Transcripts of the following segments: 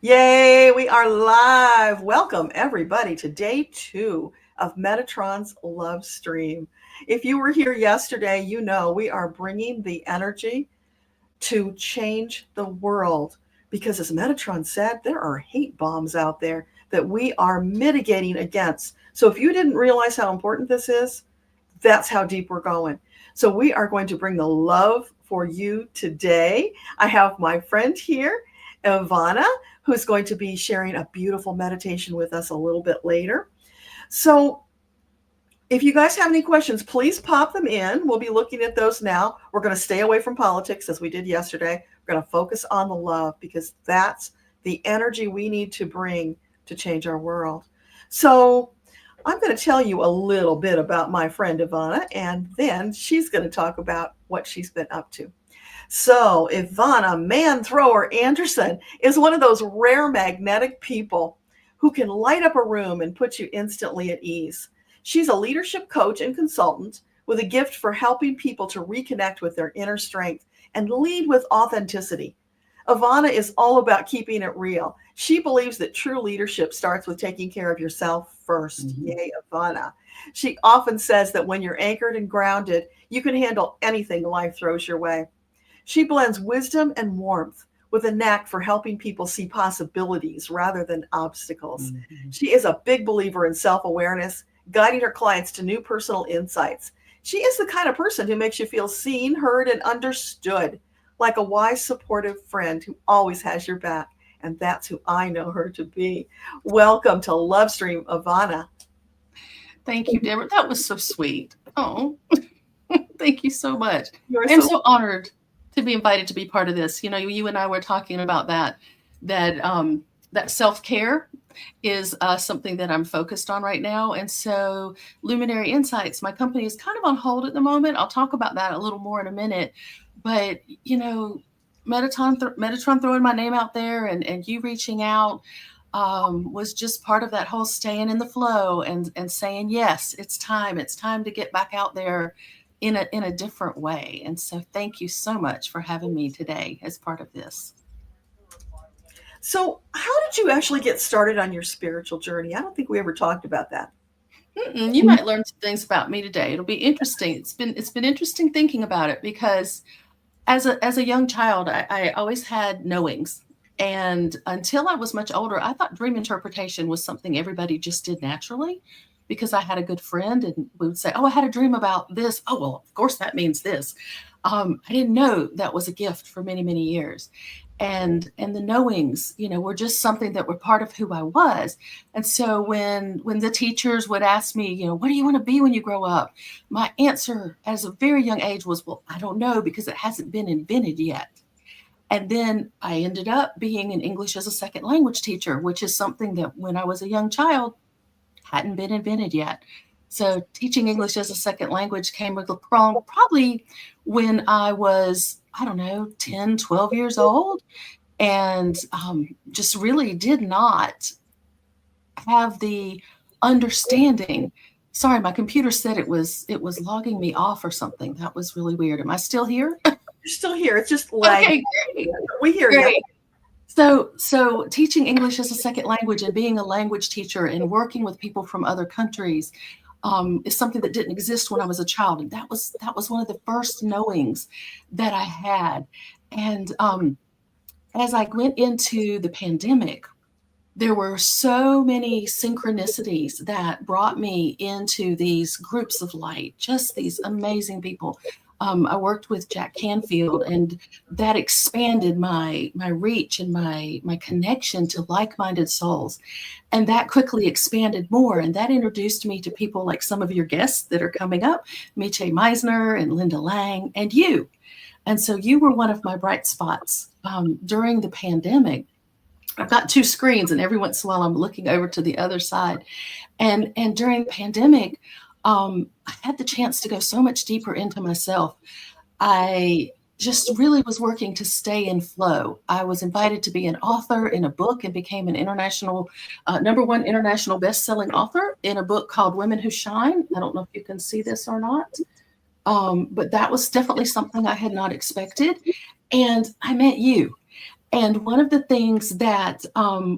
Yay, we are live. Welcome, everybody, to day 2 of Metatron's Love Stream. If you were here yesterday, you know we are bringing the energy to change the world because, as Metatron said, there are hate bombs out there that we are mitigating against. So, if you didn't realize how important this is, that's how deep we're going. So, we are going to bring the love for you today. I have my friend here, Ivanna, who's going to be sharing a beautiful meditation with us a little bit later. So, if you guys have any questions, please pop them in. We'll be looking at those now. We're going to stay away from politics as we did yesterday. We're going to focus on the love because that's the energy we need to bring to change our world. So, I'm going to tell you a little bit about my friend Ivanna, and then she's going to talk about what she's been up to. So, Ivanna Man Thrower Anderson is one of those rare magnetic people who can light up a room and put you instantly at ease. She's a leadership coach and consultant with a gift for helping people to reconnect with their inner strength and lead with authenticity. Ivanna is all about keeping it real. She believes that true leadership starts with taking care of yourself 1st. Yay, Ivanna. She often says that when you're anchored and grounded, you can handle anything life throws your way. She blends wisdom and warmth with a knack for helping people see possibilities rather than obstacles. She is a big believer in self awareness, guiding her clients to new personal insights. She is the kind of person who makes you feel seen, heard, and understood, like a wise, supportive friend who always has your back. And that's who I know her to be. Welcome to LoveStream, Ivanna. Thank you, Deborah. That was so sweet. Oh, thank you so much. You're I'm so so honored to be invited to be part of this. You know, you and I were talking about that self-care is something that I'm focused on right now. And so Luminary Insights, my company, is kind of on hold at the moment. I'll talk about that a little more in a minute. But, you know, Metatron throwing my name out there and you reaching out was just part of that whole staying in the flow and saying, yes, it's time. It's time to get back out there in a different way. And so thank you so much for having me today as part of this. So, how did you actually get started on your spiritual journey? I don't think we ever talked about that. You might learn some things about me today. It'll be interesting. It's been interesting thinking about it because as a young child, I always had knowings. And until I was much older, I thought dream interpretation was something everybody just did naturally because I had a good friend and we would say, oh, I had a dream about this. Oh, well, of course that means this. I didn't know that was a gift for many, many years. And the knowings, you know, were just something that were part of who I was. And so when the teachers would ask me, you know, what do you want to be when you grow up? My answer as a very young age was, well, I don't know because it hasn't been invented yet. And then I ended up being an English as a second language teacher, which is something that when I was a young child hadn't been invented yet. So teaching English as a second language came with a prong probably when I was, I don't know, 10, 12 years old, and just really did not have the understanding. Sorry, my computer said it was logging me off or something. That was really weird. Am I still here? You're still here. It's just lagging. Okay, great. We hear Great. you. So teaching English as a second language and being a language teacher and working with people from other countries is something that didn't exist when I was a child, and that was one of the first knowings that I had. And as I went into the pandemic, there were so many synchronicities that brought me into these groups of light, just these amazing people. I worked with Jack Canfield, and that expanded my reach and my connection to like-minded souls. And that quickly expanded more. And that introduced me to people like some of your guests that are coming up, Miche Meisner and Linda Lang, and you. And so you were one of my bright spots during the pandemic. I've got two screens, and every once in a while I'm looking over to the other side. And during the pandemic, I had the chance to go so much deeper into myself. I just really was working to stay in flow. I was invited to be an author in a book and became an international, #1 international best-selling author in a book called Women Who Shine. I don't know if you can see this or not, but that was definitely something I had not expected. And I met you. And one of the things that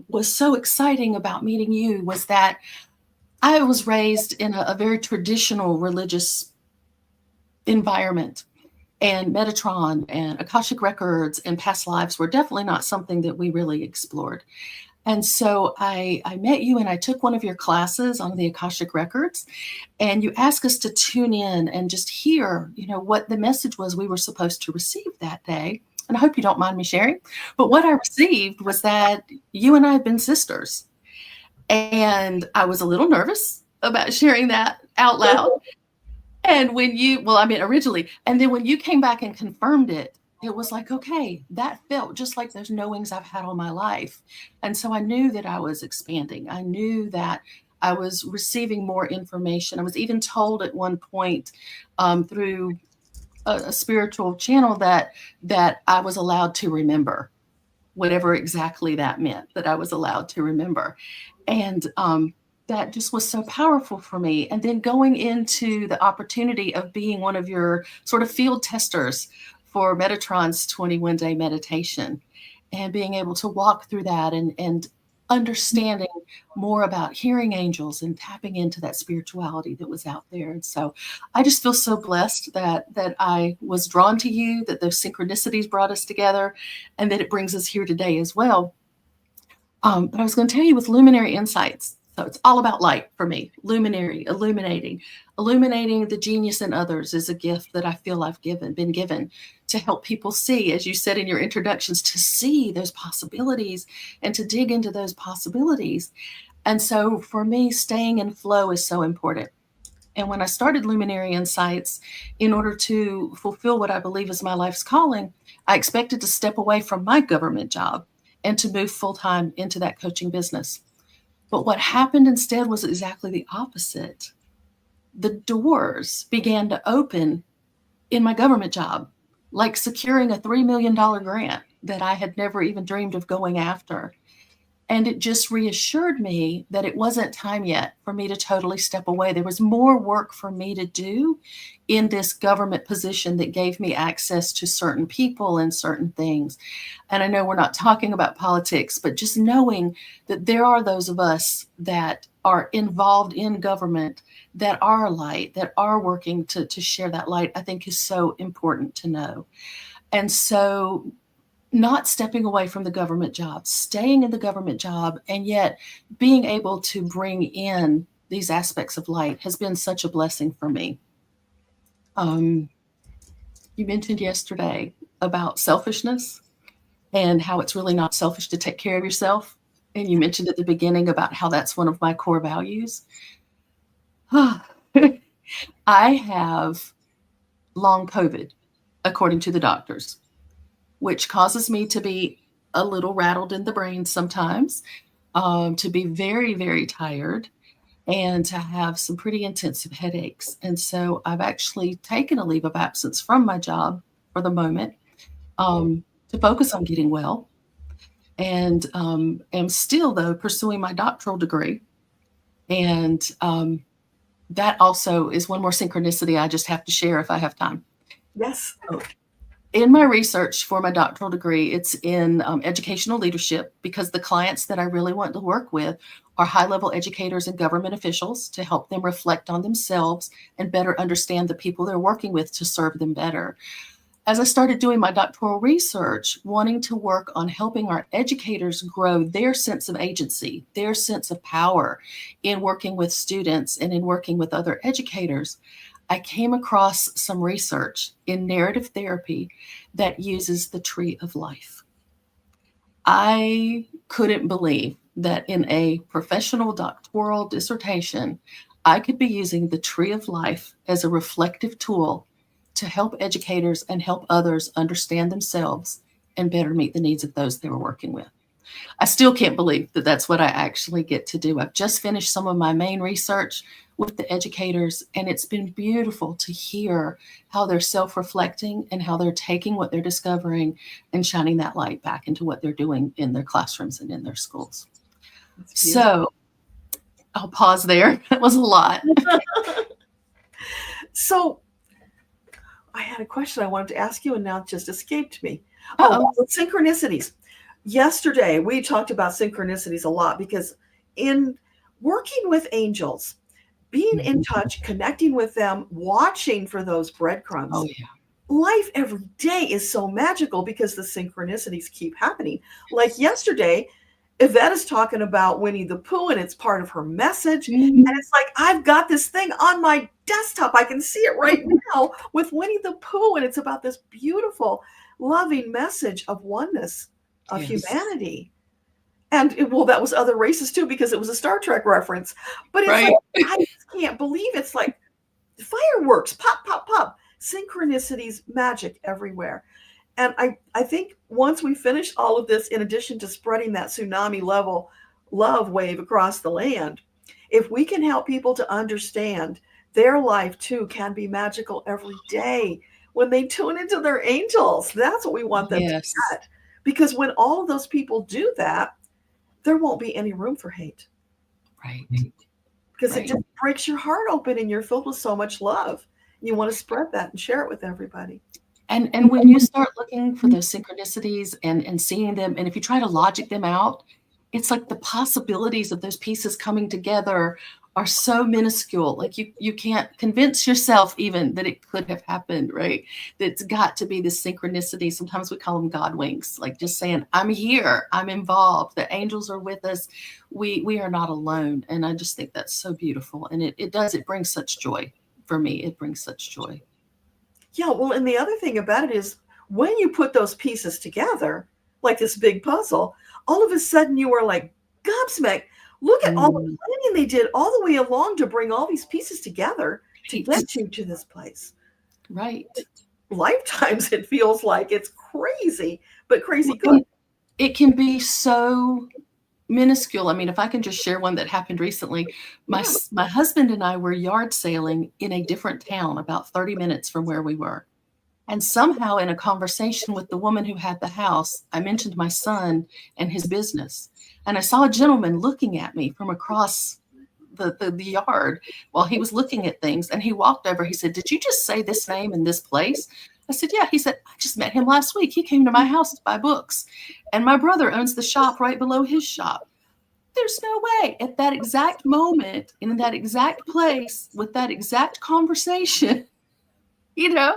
was so exciting about meeting you was that I was raised in a very traditional religious environment. And Metatron and Akashic records and past lives were definitely not something that we really explored. And so I met you and I took one of your classes on the Akashic records, and you asked us to tune in and just hear, what the message was we were supposed to receive that day. And I hope you don't mind me sharing. But what I received was that you and I have been sisters. And I was a little nervous about sharing that out loud. And originally, and then when you came back and confirmed it, it was like, okay, that felt just like those knowings I've had all my life. And so I knew that I was expanding. I knew that I was receiving more information. I was even told at one point through a spiritual channel that I was allowed to remember, whatever exactly that meant, that I was allowed to remember. And that just was so powerful for me. And then going into the opportunity of being one of your sort of field testers for Metatron's 21-day meditation, and being able to walk through that and understanding more about hearing angels and tapping into that spirituality that was out there. And so I just feel so blessed that I was drawn to you, that those synchronicities brought us together, and that it brings us here today as well. But I was going to tell you with Luminary Insights. So it's all about light for me. Luminary, illuminating the genius in others is a gift that I feel I've been given to help people see, as you said in your introductions, to see those possibilities and to dig into those possibilities. And so for me, staying in flow is so important. And when I started Luminary Insights, in order to fulfill what I believe is my life's calling, I expected to step away from my government job and to move full-time into that coaching business. But what happened instead was exactly the opposite. The doors began to open in my government job, like securing a $3 million grant that I had never even dreamed of going after. And it just reassured me that it wasn't time yet for me to totally step away. There was more work for me to do in this government position that gave me access to certain people and certain things. And I know we're not talking about politics, but just knowing that there are those of us that are involved in government that are light, that are working to share that light, I think is so important to know. And so not stepping away from the government job, staying in the government job, and yet being able to bring in these aspects of light has been such a blessing for me. You mentioned yesterday about selfishness and how it's really not selfish to take care of yourself. And you mentioned at the beginning about how that's one of my core values. I have long COVID, according to the doctors, which causes me to be a little rattled in the brain sometimes, to be very, very tired, and to have some pretty intensive headaches. And so I've actually taken a leave of absence from my job for the moment to focus on getting well. And am still, though, pursuing my doctoral degree. And that also is one more synchronicity I just have to share if I have time. Yes. In my research for my doctoral degree, it's in educational leadership, because the clients that I really want to work with are high-level educators and government officials to help them reflect on themselves and better understand the people they're working with to serve them better. As I started doing my doctoral research, wanting to work on helping our educators grow their sense of agency, their sense of power in working with students and in working with other educators, I came across some research in narrative therapy that uses the tree of life. I couldn't believe that in a professional doctoral dissertation, I could be using the tree of life as a reflective tool to help educators and help others understand themselves and better meet the needs of those they were working with. I still can't believe that that's what I actually get to do. I've just finished some of my main research with the educators, and it's been beautiful to hear how they're self-reflecting and how they're taking what they're discovering and shining that light back into what they're doing in their classrooms and in their schools. So I'll pause there. That was a lot. So I had a question I wanted to ask you, and now it just escaped me. Uh-oh. Synchronicities. Yesterday, we talked about synchronicities a lot because in working with angels, being in touch, connecting with them, watching for those breadcrumbs, Oh yeah. life every day is so magical because the synchronicities keep happening. Like yesterday, Yvette is talking about Winnie the Pooh and it's part of her message. And Mhm. it's like, I've got this thing on my desktop. I can see it right now with Winnie the Pooh. And it's about this beautiful, loving message of oneness, of Yes. humanity. And well, that was other races too, because it was a Star Trek reference. But it's like, Right. I just can't believe it's like fireworks, pop, pop, pop, synchronicities, magic everywhere. And I think once we finish all of this, in addition to spreading that tsunami level love wave across the land, if we can help people to understand their life too can be magical every day when they tune into their angels, that's what we want them to Yes. get. Because when all of those people do that, there won't be any room for hate Right. because it Right. just breaks your heart open and you're filled with so much love. You want to spread that and share it with everybody. And when you start looking for those synchronicities and seeing them, and if you try to logic them out, it's like the possibilities of those pieces coming together are so minuscule. Like you can't convince yourself even that it could have happened, right? That's got to be the synchronicity. Sometimes we call them God winks, like just saying, I'm here, I'm involved, the angels are with us. We are not alone. And I just think that's so beautiful. And it brings such joy for me. It brings such joy. Yeah, well, and the other thing about it is when you put those pieces together, like this big puzzle, all of a sudden you are like, gobsmacked. Look at all the Mm, planning they did all the way along to bring all these pieces together to right. get you to this place. Right. Lifetimes, it feels like it's crazy, but crazy Well, good. and it can be so minuscule. I mean, if I can just share one that happened recently, Yeah. my husband and I were yard sailing in a different town about 30 minutes from where we were. And somehow in a conversation with the woman who had the house, I mentioned my son and his business. And I saw a gentleman looking at me from across the yard while he was looking at things. And he walked over. He said, "Did you just say this name in this place?" I said, "Yeah." He said, "I just met him last week. He came to my house to buy books. And my brother owns the shop right below his shop." There's no way at that exact moment, in that exact place, with that exact conversation, you know?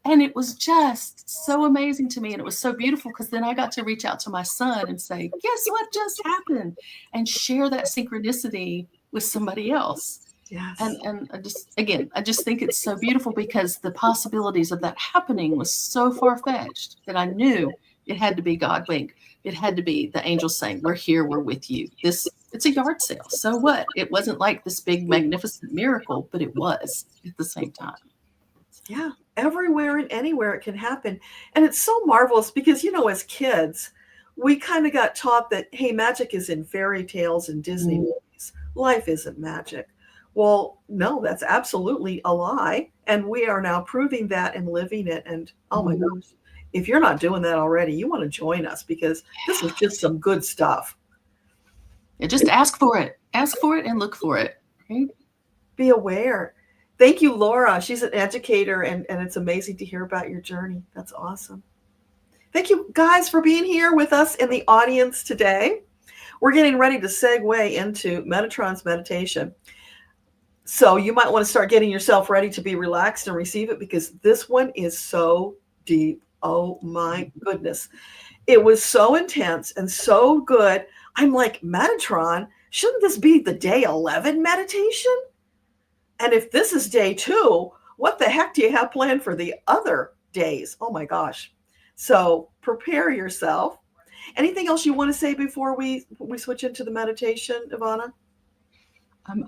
And it was just so amazing to me. And it was so beautiful because then I got to reach out to my son and say, "Guess what just happened?" And share that synchronicity with somebody else. Yes. And I just think it's so beautiful because the possibilities of that happening was so far-fetched that I knew it had to be God wink. It had to be the angels saying, "We're here, we're with you." It's a yard sale. So what? It wasn't like this big magnificent miracle, but it was at the same time. Yeah. Everywhere and anywhere it can happen. And it's so marvelous because, as kids, we kind of got taught that, hey, magic is in fairy tales and Disney Mm, movies. Life isn't magic. Well, no, that's absolutely a lie. And we are now proving that and living it. And oh my mhm. gosh, if you're not doing that already, you want to join us because this is just some good stuff. Yeah, just ask for it. Ask for it and look for it. Right? Be aware. Thank you, Laura. She's an educator, and it's amazing to hear about your journey. That's awesome. Thank you, guys, for being here with us in the audience today. We're getting ready to segue into Metatron's meditation. So you might want to start getting yourself ready to be relaxed and receive it because this one is so deep. Oh my goodness. It was so intense and so good. I'm like, Metatron, shouldn't this be the day 11 meditation? And if this is day 2, what the heck do you have planned for the other days? Oh my gosh. So prepare yourself. Anything else you want to say before we switch into the meditation, Ivanna?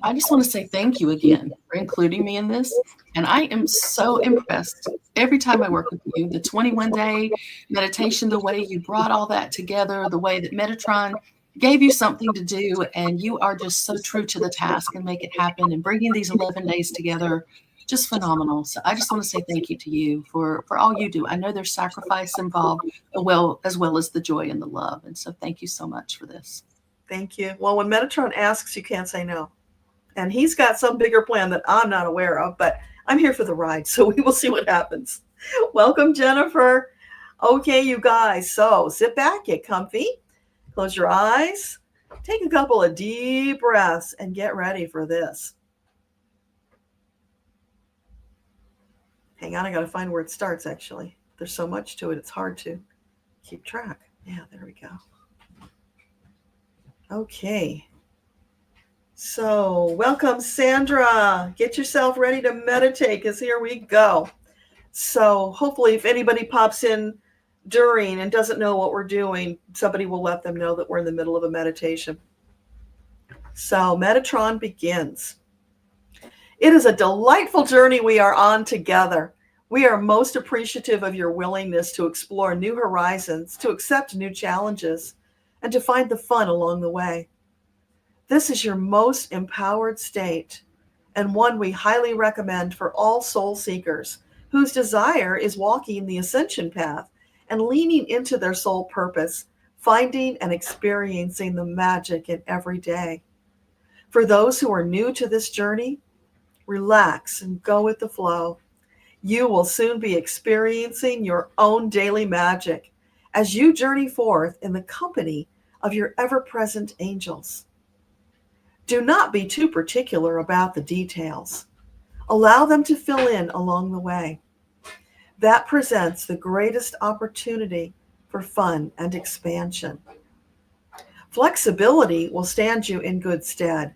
I just want to say thank you again for including me in this. And I am so impressed every time I work with you. The 21-day meditation, the way you brought all that together, the way that Metatron gave you something to do, and you are just so true to the task and make it happen. And bringing these 11 days together, just phenomenal. So I just want to say thank you to you for all you do. I know there's sacrifice involved, as well as the joy and the love. And so thank you so much for this. Thank you. Well, when Metatron asks, you can't say no. And he's got some bigger plan that I'm not aware of, but I'm here for the ride. So we will see what happens. Welcome, Jennifer. Okay, you guys, so sit back, get comfy, close your eyes, take a couple of deep breaths, and get ready for this. Hang on, I got to find where it starts, actually. There's so much to it, it's hard to keep track. Yeah, there we go. Okay. So, welcome, Sandra. Get yourself ready to meditate, because here we go. So, hopefully, if anybody pops in during and doesn't know what we're doing, somebody will let them know that we're in the middle of a meditation. So, Metatron begins. It is a delightful journey we are on together. We are most appreciative of your willingness to explore new horizons, to accept new challenges, and to find the fun along the way. This is your most empowered state, and one we highly recommend for all soul seekers whose desire is walking the ascension path and leaning into their soul purpose, finding and experiencing the magic in every day. For those who are new to this journey, relax and go with the flow. You will soon be experiencing your own daily magic as you journey forth in the company of your ever-present angels. Do not be too particular about the details. Allow them to fill in along the way. That presents the greatest opportunity for fun and expansion. Flexibility will stand you in good stead.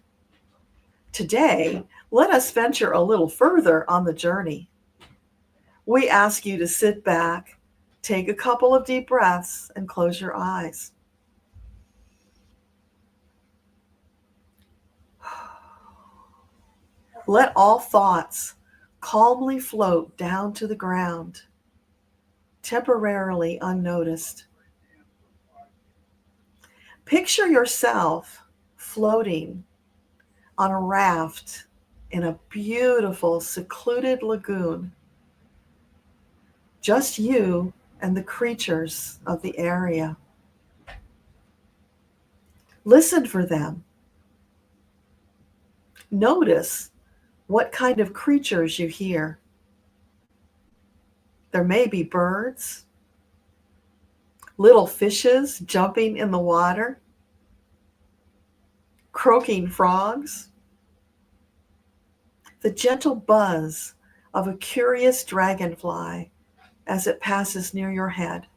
Today, let us venture a little further on the journey. We ask you to sit back, take a couple of deep breaths, and close your eyes. Let all thoughts calmly float down to the ground, temporarily unnoticed. Picture yourself floating on a raft in a beautiful, secluded lagoon. Just you and the creatures of the area. Listen for them. Notice what kind of creatures you hear. There may be birds, little fishes jumping in the water, croaking frogs, the gentle buzz of a curious dragonfly as it passes near your head.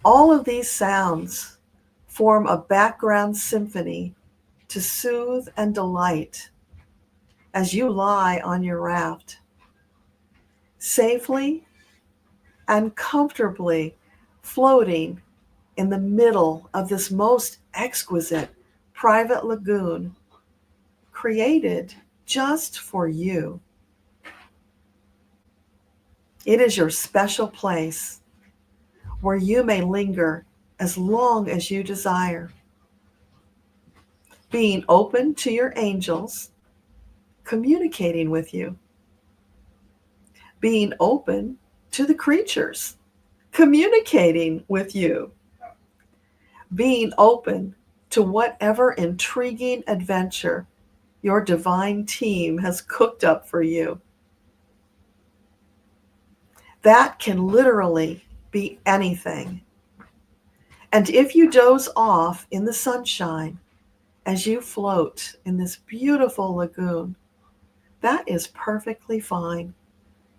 All of these sounds form a background symphony to soothe and delight as you lie on your raft, safely and comfortably floating in the middle of this most exquisite private lagoon created just for you. It is your special place where you may linger as long as you desire, being open to your angels communicating with you, being open to the creatures communicating with you, being open to whatever intriguing adventure your divine team has cooked up for you. That can literally be anything. And if you doze off in the sunshine as you float in this beautiful lagoon, that is perfectly fine.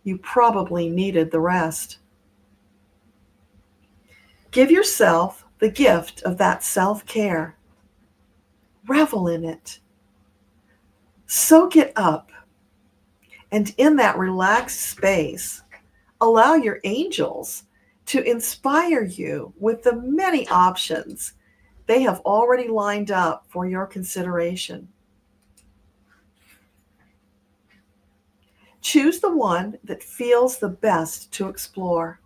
You probably needed the rest. Give yourself the gift of that self-care. Revel in it. Soak it up. And in that relaxed space, allow your angels to inspire you with the many options they have already lined up for your consideration. Choose the one that feels the best to explore.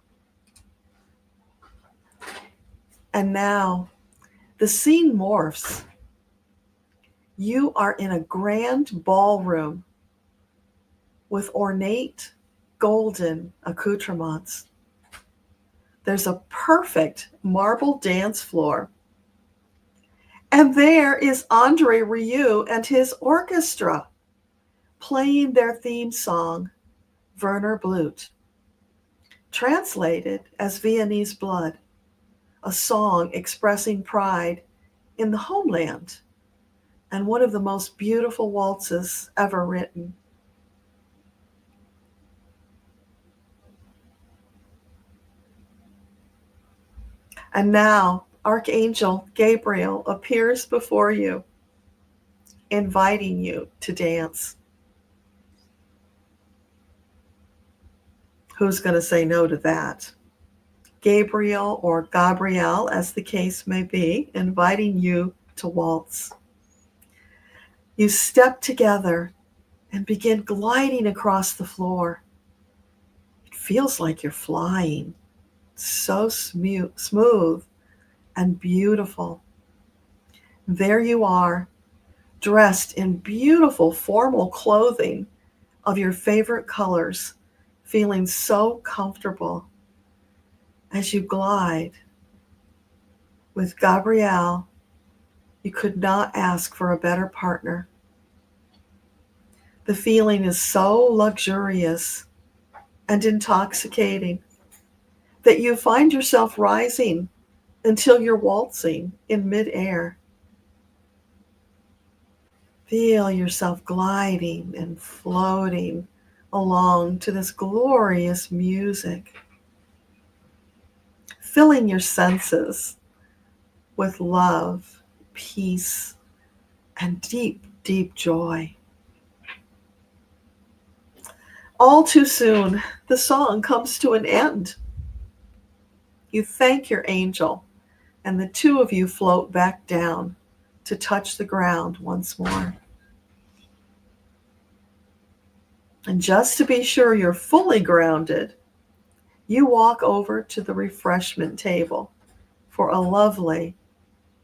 And now, the scene morphs. You are in a grand ballroom with ornate golden accoutrements. There's a perfect marble dance floor. And there is Andre Rieu and his orchestra playing their theme song, Werner Blut, translated as Viennese Blood, a song expressing pride in the homeland, and one of the most beautiful waltzes ever written. And now Archangel Gabriel appears before you, inviting you to dance. Who's going to say no to that? Gabriel, or Gabrielle, as the case may be, inviting you to waltz. You step together and begin gliding across the floor. It feels like you're flying. So smooth and beautiful. There you are, dressed in beautiful formal clothing of your favorite colors, feeling so comfortable as you glide. With Gabrielle, you could not ask for a better partner. The feeling is so luxurious and intoxicating that you find yourself rising until you're waltzing in midair. Feel yourself gliding and floating along to this glorious music, filling your senses with love, peace, and deep, deep joy. All too soon, the song comes to an end. You thank your angel, and the two of you float back down to touch the ground once more. And just to be sure you're fully grounded, you walk over to the refreshment table for a lovely,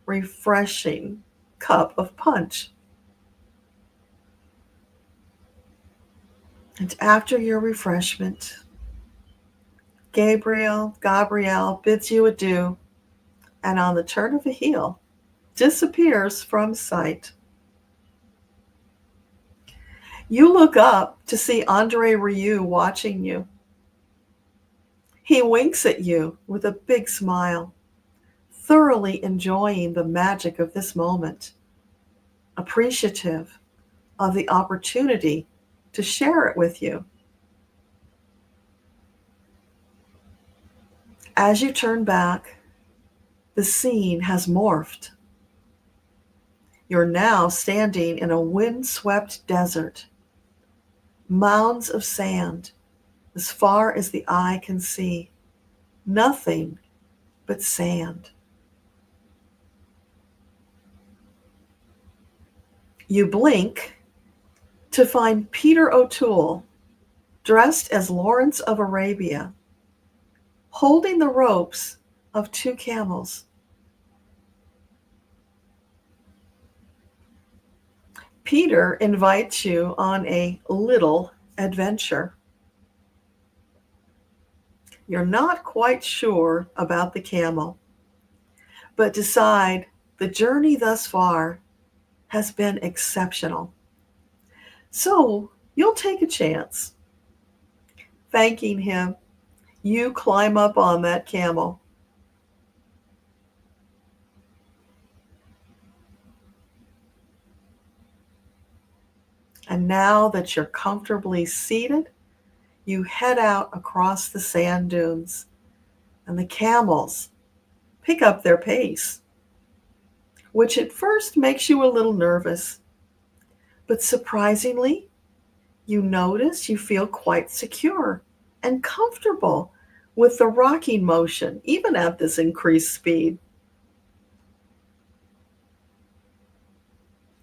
refreshing cup of punch. And after your refreshment, Gabrielle bids you adieu, and on the turn of a heel, disappears from sight. You look up to see Andre Rieu watching you. He winks at you with a big smile, thoroughly enjoying the magic of this moment, appreciative of the opportunity to share it with you. As you turn back, the scene has morphed. You're now standing in a wind-swept desert, mounds of sand as far as the eye can see, nothing but sand. You blink to find Peter O'Toole, dressed as Lawrence of Arabia, holding the ropes of two camels. Peter invites you on a little adventure. You're not quite sure about the camel, but decide the journey thus far has been exceptional. So you'll take a chance. Thanking him, you climb up on that camel. And now that you're comfortably seated, you head out across the sand dunes, and the camels pick up their pace, which at first makes you a little nervous. But surprisingly, you notice you feel quite secure and comfortable with the rocking motion, even at this increased speed.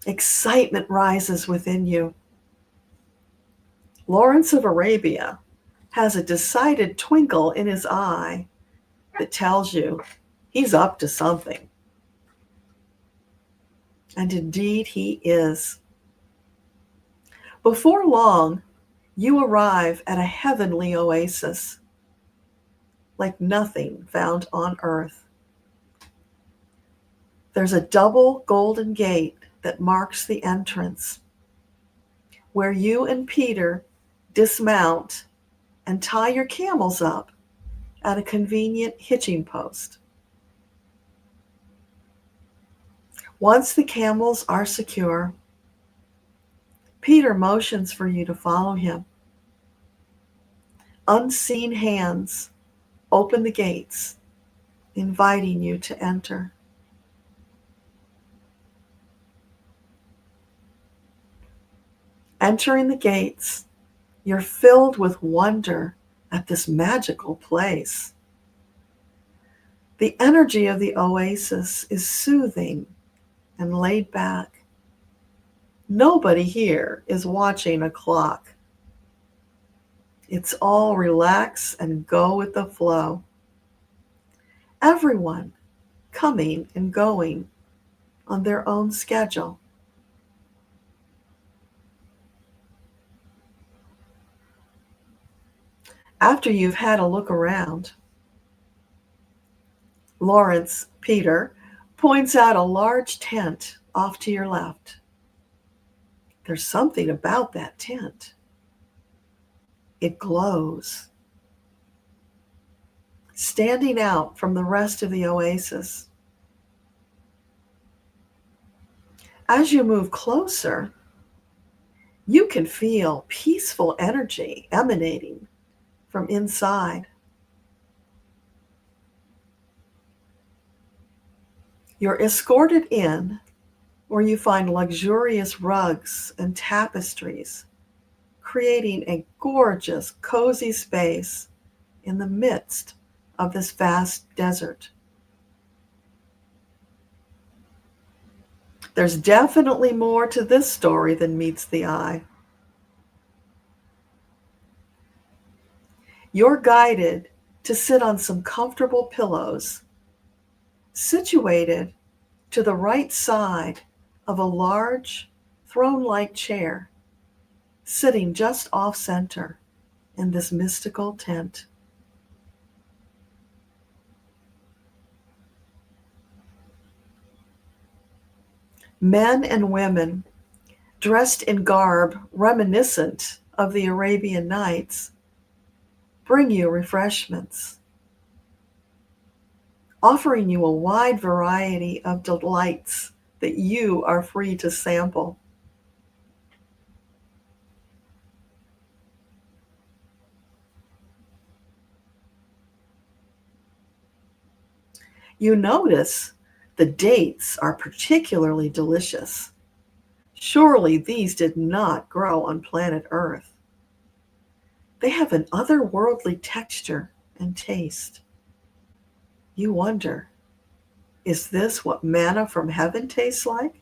Excitement rises within you. Lawrence of Arabia has a decided twinkle in his eye that tells you he's up to something. And indeed he is. Before long, you arrive at a heavenly oasis, like nothing found on earth. There's a double golden gate that marks the entrance, where you and Peter dismount and tie your camels up at a convenient hitching post. Once the camels are secure, Peter motions for you to follow him. Unseen hands open the gates, inviting you to enter. Entering the gates, you're filled with wonder at this magical place. The energy of the oasis is soothing and laid back. Nobody here is watching a clock. It's all relax and go with the flow. Everyone coming and going on their own schedule. After you've had a look around, Lawrence, Peter, points out a large tent off to your left. There's something about that tent. It glows, standing out from the rest of the oasis. As you move closer, you can feel peaceful energy emanating from inside. You're escorted in where you find luxurious rugs and tapestries, creating a gorgeous, cozy space in the midst of this vast desert. There's definitely more to this story than meets the eye. You're guided to sit on some comfortable pillows, situated to the right side of a large throne-like chair, sitting just off-center in this mystical tent. Men and women, dressed in garb reminiscent of the Arabian Nights, bring you refreshments, offering you a wide variety of delights that you are free to sample. You notice the dates are particularly delicious. Surely these did not grow on planet Earth. They have an otherworldly texture and taste. You wonder, is this what manna from heaven tastes like?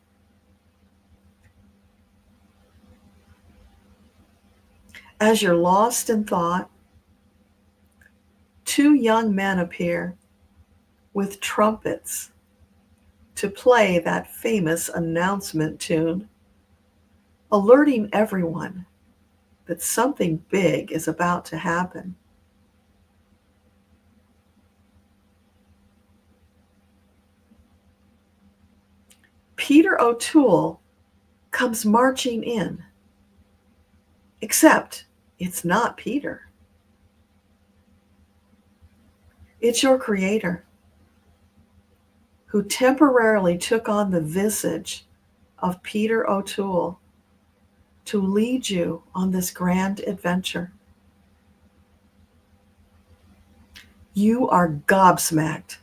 As you're lost in thought, two young men appear with trumpets to play that famous announcement tune, alerting everyone that something big is about to happen. Peter O'Toole comes marching in, except it's not Peter. It's your Creator, who temporarily took on the visage of Peter O'Toole to lead you on this grand adventure. You are gobsmacked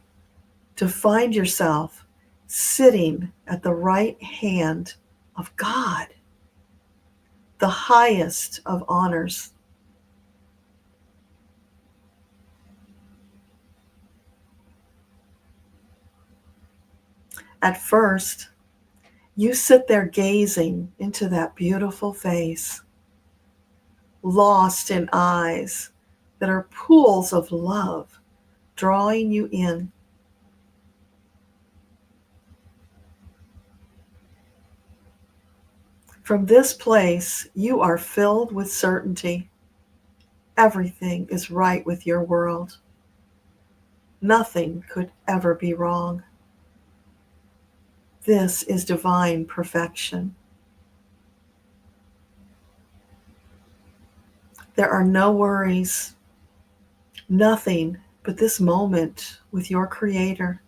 to find yourself sitting at the right hand of God, the highest of honors. At first, you sit there gazing into that beautiful face, lost in eyes that are pools of love drawing you in. From this place, you are filled with certainty. Everything is right with your world. Nothing could ever be wrong. This is divine perfection. There are no worries, nothing but this moment with your Creator.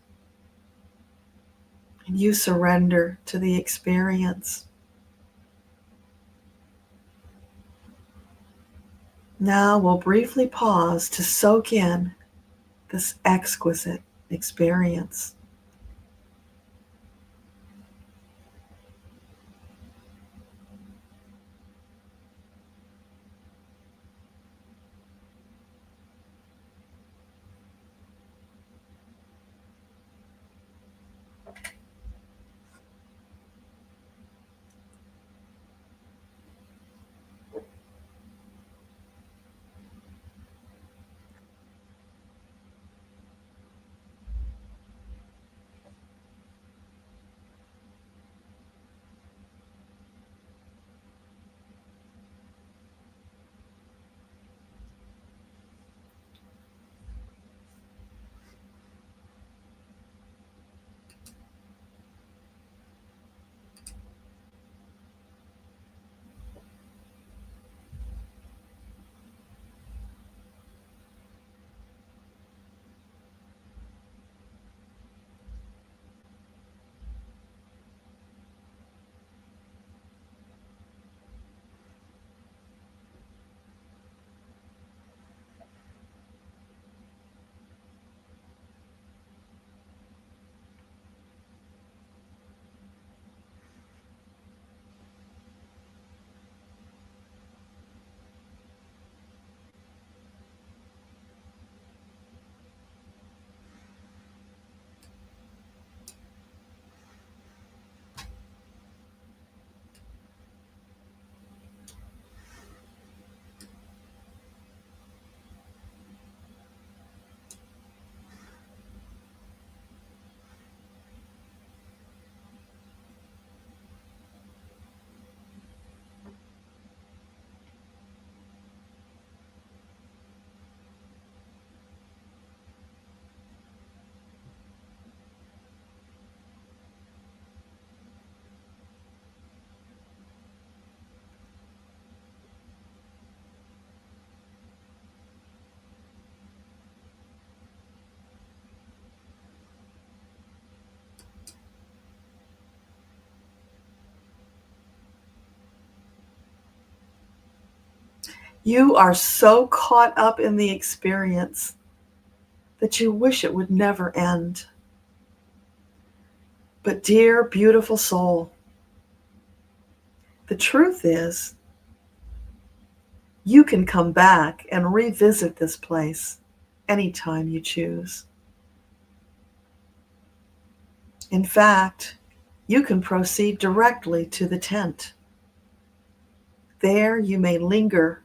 And you surrender to the experience. Now we'll briefly pause to soak in this exquisite experience. You are so caught up in the experience that you wish it would never end. But dear, beautiful soul, the truth is, you can come back and revisit this place anytime you choose. In fact, you can proceed directly to the tent. There you may linger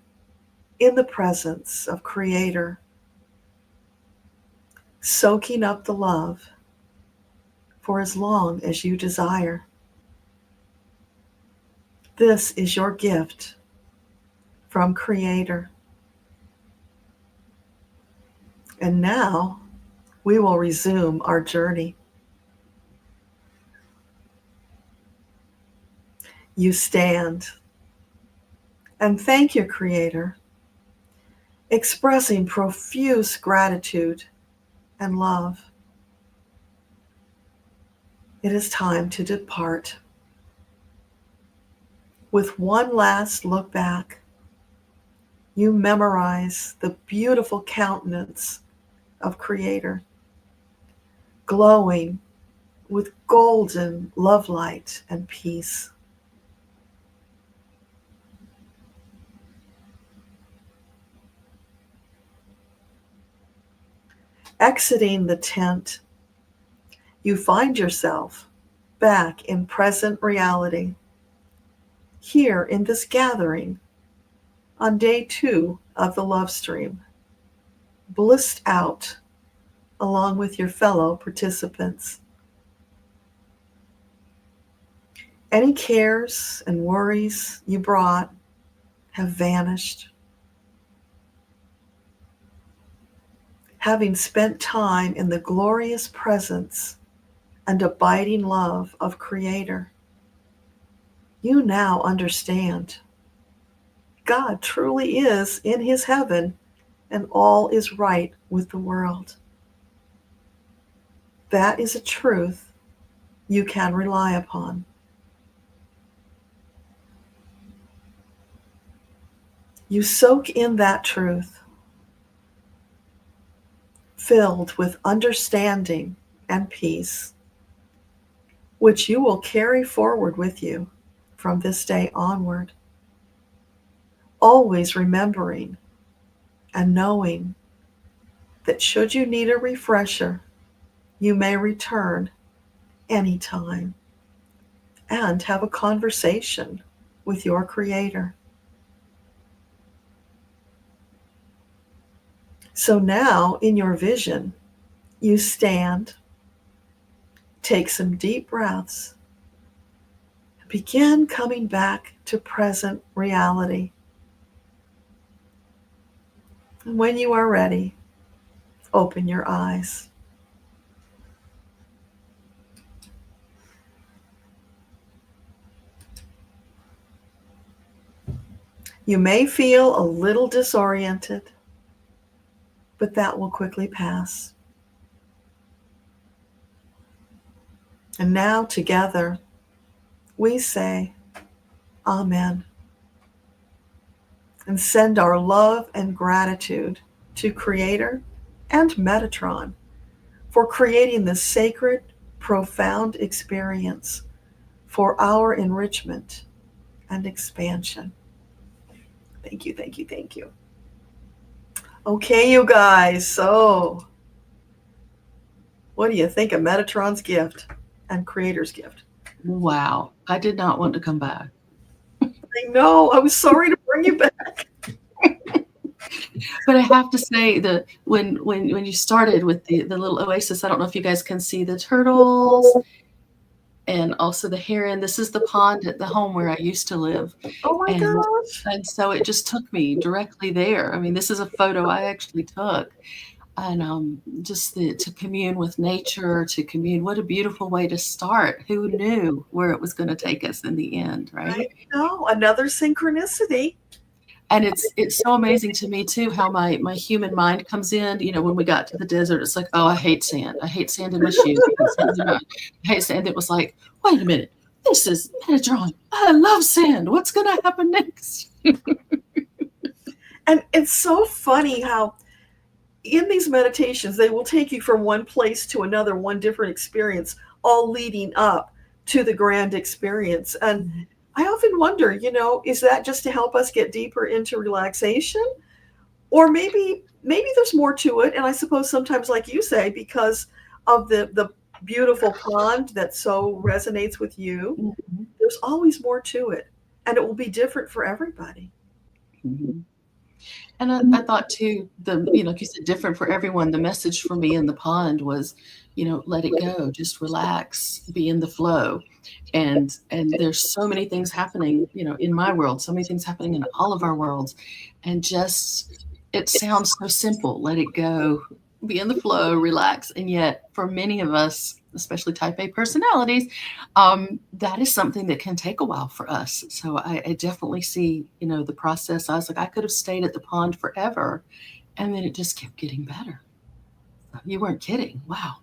in the presence of Creator, soaking up the love for as long as you desire. This is your gift from Creator. And now we will resume our journey. You stand and thank your Creator, expressing profuse gratitude and love. It is time to depart. With one last look back, you memorize the beautiful countenance of Creator, glowing with golden love light and peace. Exiting the tent, you find yourself back in present reality, here in this gathering on day 2 of the LOVEStream, blissed out along with your fellow participants. Any cares and worries you brought have vanished. Having spent time in the glorious presence and abiding love of Creator, you now understand God truly is in his heaven and all is right with the world. That is a truth you can rely upon. You soak in that truth, filled with understanding and peace, which you will carry forward with you from this day onward, always remembering and knowing that should you need a refresher, you may return anytime and have a conversation with your Creator. So now, in your vision, you stand, take some deep breaths, and begin coming back to present reality. And when you are ready, open your eyes. You may feel a little disoriented, but that will quickly pass. And now together, we say, Amen, and send our love and gratitude to Creator and Metatron for creating this sacred, profound experience for our enrichment and expansion. Thank you, thank you, thank you. Okay, you guys, so what do you think of Metatron's gift and Creator's gift? Wow. I did not want to come back. I know, I was sorry to bring you back. But I have to say that when you started with the little oasis, I don't know if you guys can see the turtles and also the heron. This is the pond at the home where I used to live. Oh my gosh. And so it just took me directly there. I mean, this is a photo I actually took. And just to commune with nature, to commune, what a beautiful way to start. Who knew where it was going to take us in the end, right? I know, another synchronicity. And it's so amazing to me too how my human mind comes in. You know, when we got to the desert, it's like, oh, I hate sand. I hate sand in my shoes. I hate sand. It was like, wait a minute, this is Metatron. I love sand. What's going to happen next? And it's so funny how in these meditations, they will take you from one place to another, one different experience, all leading up to the grand experience. And I often wonder, is that just to help us get deeper into relaxation? Or maybe there's more to it. And I suppose sometimes, like you say, because of the beautiful pond that so resonates with you, there's always more to it. And it will be different for everybody. Mm-hmm. And I thought too, like you said, different for everyone. The message for me in the pond was, let it go, just relax, be in the flow. And there's so many things happening, in my world, so many things happening in all of our worlds. And just, it sounds so simple, let it go, be in the flow, relax. And yet for many of us, especially type A personalities, that is something that can take a while for us. So I definitely see, the process. I was like, I could have stayed at the pond forever. And then it just kept getting better. You weren't kidding. Wow.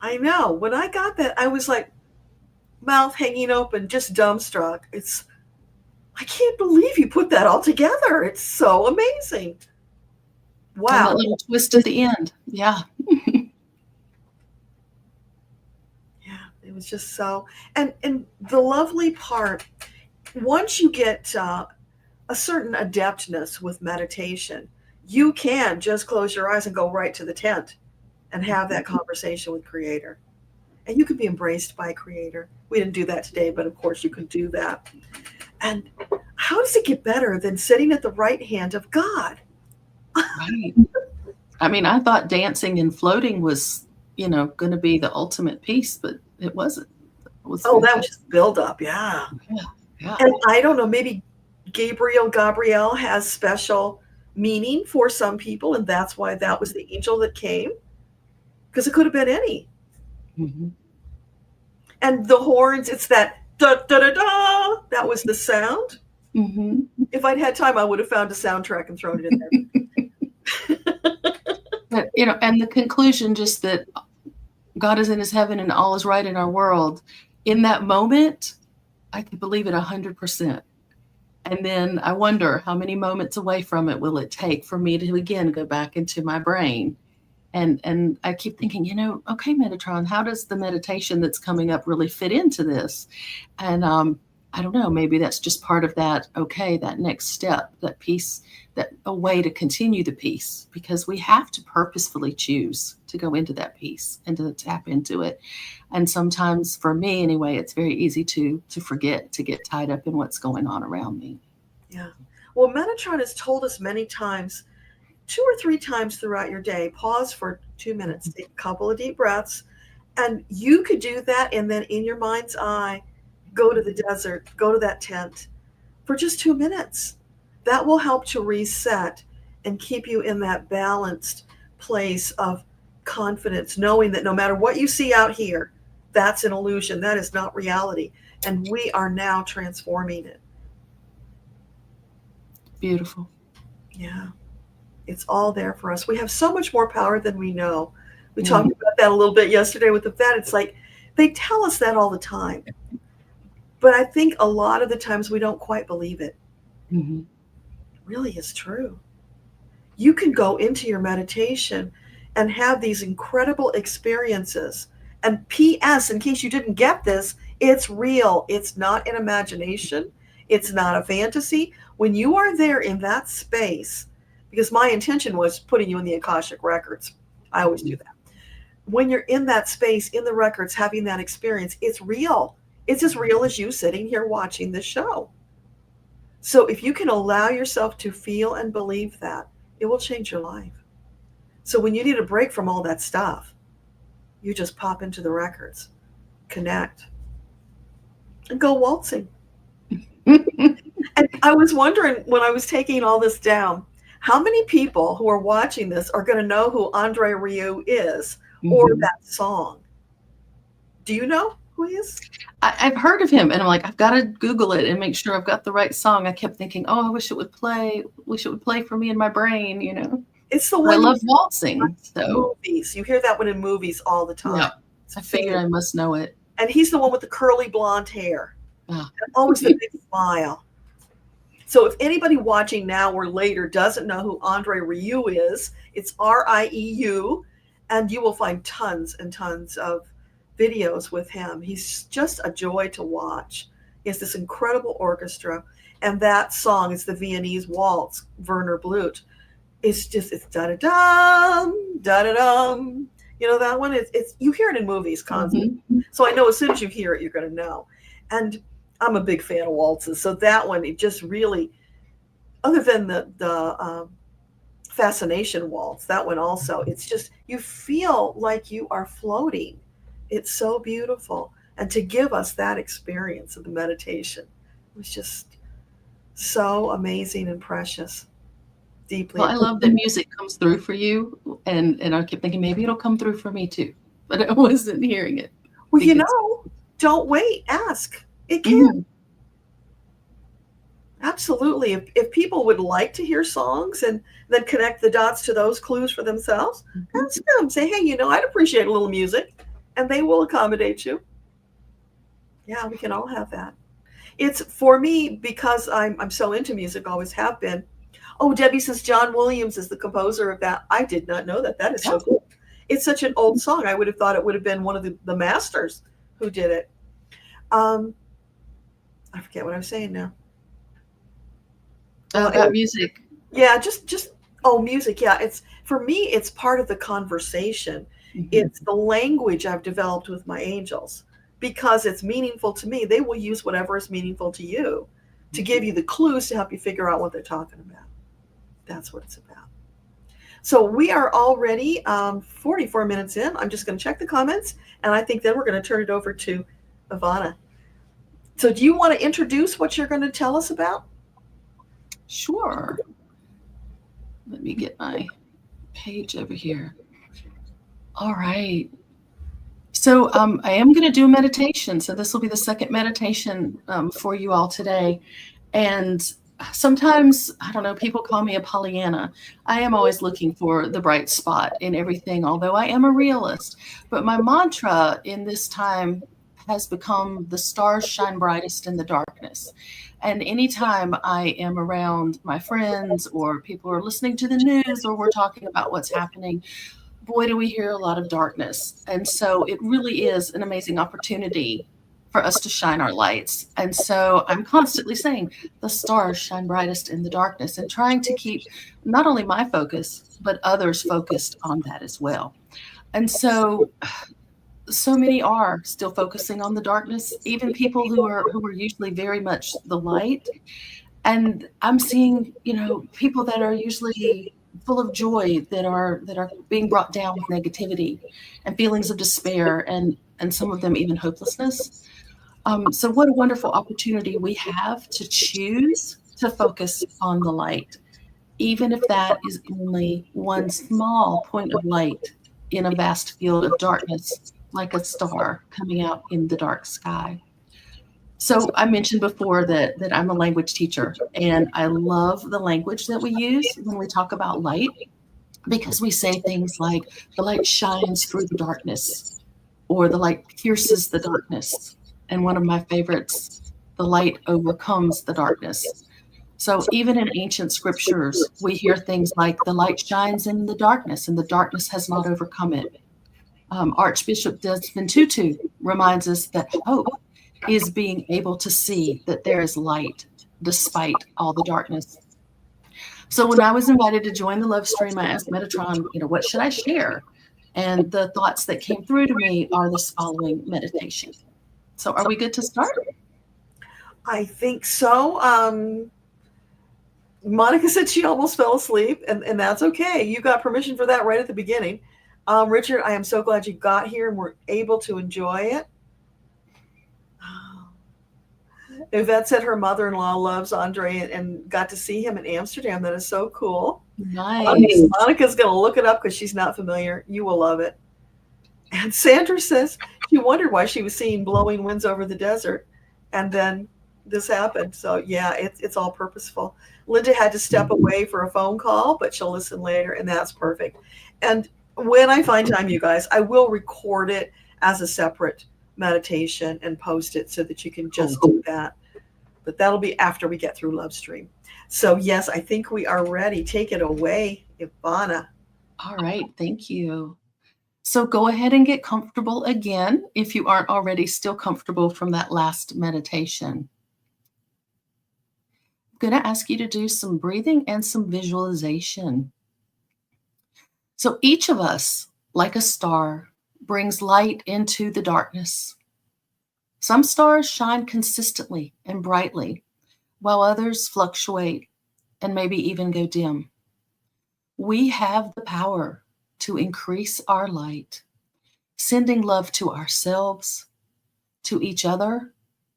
I know. When I got that, I was like, mouth hanging open, just dumbstruck. I can't believe you put that all together. It's so amazing. Wow. And that little twist at the end. Yeah. It was just so, and the lovely part, once you get a certain adeptness with meditation, you can just close your eyes and go right to the tent and have that conversation with Creator. And you can be embraced by Creator. We didn't do that today, but of course you could do that. And how does it get better than sitting at the right hand of God? Right. I mean, I thought dancing and floating was, going to be the ultimate piece, but it wasn't. That was just build up. Yeah. And I don't know, maybe Gabrielle has special meaning for some people, and that's why that was the angel that came, because it could have been any. Mm-hmm. And the horns, it's that da da da da. That was the sound. Mm-hmm. If I'd had time, I would have found a soundtrack and thrown it in there. But, you know, and the conclusion just that God is in his heaven and all is right in our world. In that moment, I could believe it 100%. And then I wonder how many moments away from it will it take for me to again go back into my brain. And I keep thinking, you know, okay, Metatron, how does the meditation that's coming up really fit into this? And I don't know, maybe that's just part of that, okay, that next step, that piece, that a way to continue the piece, because we have to purposefully choose to go into that piece and to tap into it. And sometimes, for me anyway, it's very easy to forget, to get tied up in what's going on around me. Yeah. Well, Metatron has told us many times, 2 or 3 times throughout your day, pause for 2 minutes, take a couple of deep breaths, and you could do that, and then in your mind's eye, go to the desert, go to that tent for just 2 minutes. That will help to reset and keep you in that balanced place of confidence, knowing that no matter what you see out here, that's an illusion. That is not reality. And we are now transforming it. Beautiful. Yeah. It's all there for us. We have so much more power than we know. We talked about that a little bit yesterday with the vet. It's like they tell us that all the time. But I think a lot of the times we don't quite believe it. Mm-hmm. It really is true. You can go into your meditation and have these incredible experiences. And P.S., in case you didn't get this, it's real. It's not an imagination. It's not a fantasy. When you are there in that space, because my intention was putting you in the Akashic records. I always do that. When you're in that space, in the records, having that experience, it's real. It's as real as you sitting here watching this show. So if you can allow yourself to feel and believe that, it will change your life. So when you need a break from all that stuff, you just pop into the records, connect, and go waltzing. And I was wondering when I was taking all this down, how many people who are watching this are going to know who Andre Rieu is or that song? Do you know who he is? I've heard of him, and I'm like, I've got to Google it and make sure I've got the right song. I kept thinking, oh, I wish it would play. Wish it would play for me in my brain, you know. It's the one I love waltzing. So movies. You hear that one in movies all the time. Yeah, I figured I must know it. And he's the one with the curly blonde hair. And always the big smile. So if anybody watching now or later doesn't know who Andre Rieu is, it's R-I-E-U, and you will find tons and tons of videos with him. He's just a joy to watch. He has this incredible orchestra, and that song is the Viennese waltz, Werner Blut. It's da-da-dum, da-da-dum. You know that one? It's you hear it in movies constantly. So I know as soon as you hear it, you're going to know. And I'm a big fan of waltzes. So that one, it just really, other than the fascination waltz, that one also, it's just, you feel like you are floating. It's so beautiful. And to give us that experience of the meditation was just so amazing and precious. Deeply. Well, I love that music comes through for you. And I kept thinking maybe it'll come through for me too. But I wasn't hearing it. Well, you know, don't wait. Ask. It can. Absolutely. If people would like to hear songs and then connect the dots to those clues for themselves, ask them. Say, hey, you know, I'd appreciate a little music. And they will accommodate you. Yeah, we can all have that. It's for me, because I'm so into music, always have been. Oh, Debbie says John Williams is the composer of that. I did not know that. That is so cool. It's such an old song. I would have thought it would have been one of the masters who did it. I forget what I was saying now. About music. Yeah, just music. Yeah, it's for me. It's part of the conversation. It's the language I've developed with my angels because it's meaningful to me. They will use whatever is meaningful to you to give you the clues to help you figure out what they're talking about. That's what it's about. So we are already 44 minutes in. I'm just going to check the comments, and I think then we're going to turn it over to Ivanna. So do you want to introduce what you're going to tell us about? Sure. Let me get my page over here. All right. So I am going to do a meditation. So this will be the second meditation for you all today. And sometimes, I don't know, people call me a Pollyanna. I am always looking for the bright spot in everything, although I am a realist. But my mantra in this time has become the stars shine brightest in the darkness. And anytime I am around my friends or people are listening to the news or we're talking about what's happening, boy, do we hear a lot of darkness. And so it really is an amazing opportunity for us to shine our lights. And so I'm constantly saying the stars shine brightest in the darkness and trying to keep not only my focus, but others focused on that as well. And so many are still focusing on the darkness, even people who are usually very much the light. And I'm seeing, people that are usually full of joy that are being brought down with negativity and feelings of despair and some of them even hopelessness. So what a wonderful opportunity we have to choose to focus on the light, even if that is only one small point of light in a vast field of darkness, like a star coming out in the dark sky. So I mentioned before that I'm a language teacher, and I love the language that we use when we talk about light, because we say things like the light shines through the darkness, or the light pierces the darkness. And one of my favorites, the light overcomes the darkness. So even in ancient scriptures, we hear things like the light shines in the darkness and the darkness has not overcome it. Archbishop Desmond Tutu reminds us that hope is being able to see that there is light despite all the darkness. So when I was invited to join the Love Stream, I asked Metatron, what should I share? And the thoughts that came through to me are this following meditation. So are we good to start? I think so. Monica said she almost fell asleep, and that's okay. You got permission for that right at the beginning. Richard, I am so glad you got here and were able to enjoy it. Yvette said her mother-in-law loves Andre and got to see him in Amsterdam. That is so cool. Nice. Monica's going to look it up because she's not familiar. You will love it. And Sandra says she wondered why she was seeing blowing winds over the desert. And then this happened. So, yeah, it's all purposeful. Linda had to step away for a phone call, but she'll listen later, and that's perfect. And when I find time, you guys, I will record it as a separate meditation and post it so that you can just do that. But that'll be after we get through LoveStream. So, yes, I think we are ready. Take it away, Ivanna. All right. Thank you. So go ahead and get comfortable again if you aren't already still comfortable from that last meditation. I'm going to ask you to do some breathing and some visualization. So each of us, like a star, brings light into the darkness. Some stars shine consistently and brightly, while others fluctuate and maybe even go dim. We have the power to increase our light, sending love to ourselves, to each other,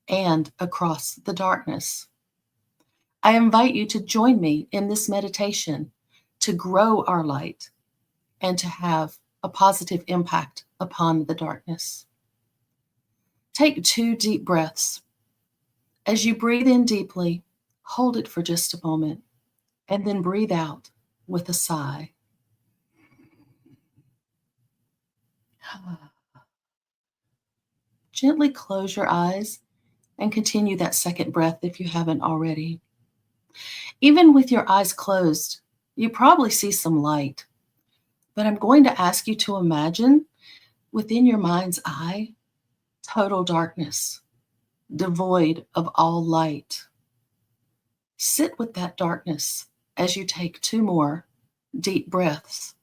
and across the darkness. I invite you to join me in this meditation to grow our light and to have a positive impact upon the darkness. Take 2 deep breaths. As you breathe in deeply, hold it for just a moment, and then breathe out with a sigh. Gently close your eyes and continue that second breath if you haven't already. Even with your eyes closed, you probably see some light, but I'm going to ask you to imagine within your mind's eye, total darkness, devoid of all light. Sit with that darkness as you take 2 more deep breaths.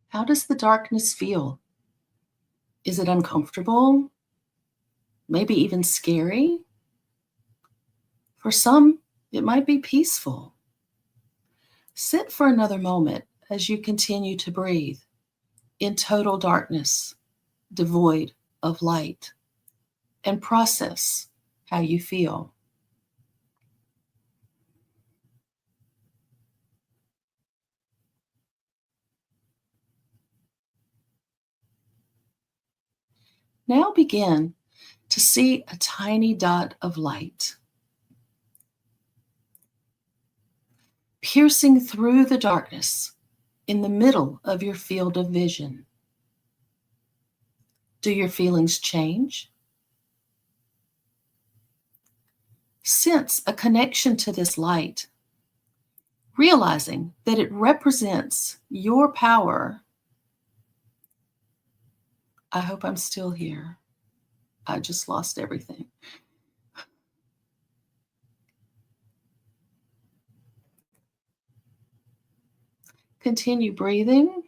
How does the darkness feel? Is it uncomfortable? Maybe even scary? For some, it might be peaceful. Sit for another moment as you continue to breathe in total darkness, devoid of light, and process how you feel. Now begin to see a tiny dot of light piercing through the darkness in the middle of your field of vision. Do your feelings change? Sense a connection to this light, realizing that it represents your power. I hope I'm still here. I just lost everything. Continue breathing.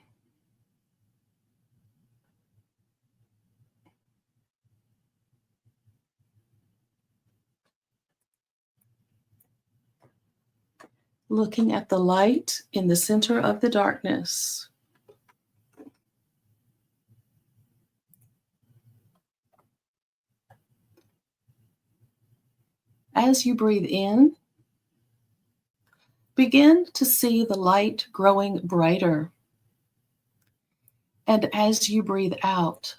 Looking at the light in the center of the darkness. As you breathe in, begin to see the light growing brighter. And as you breathe out,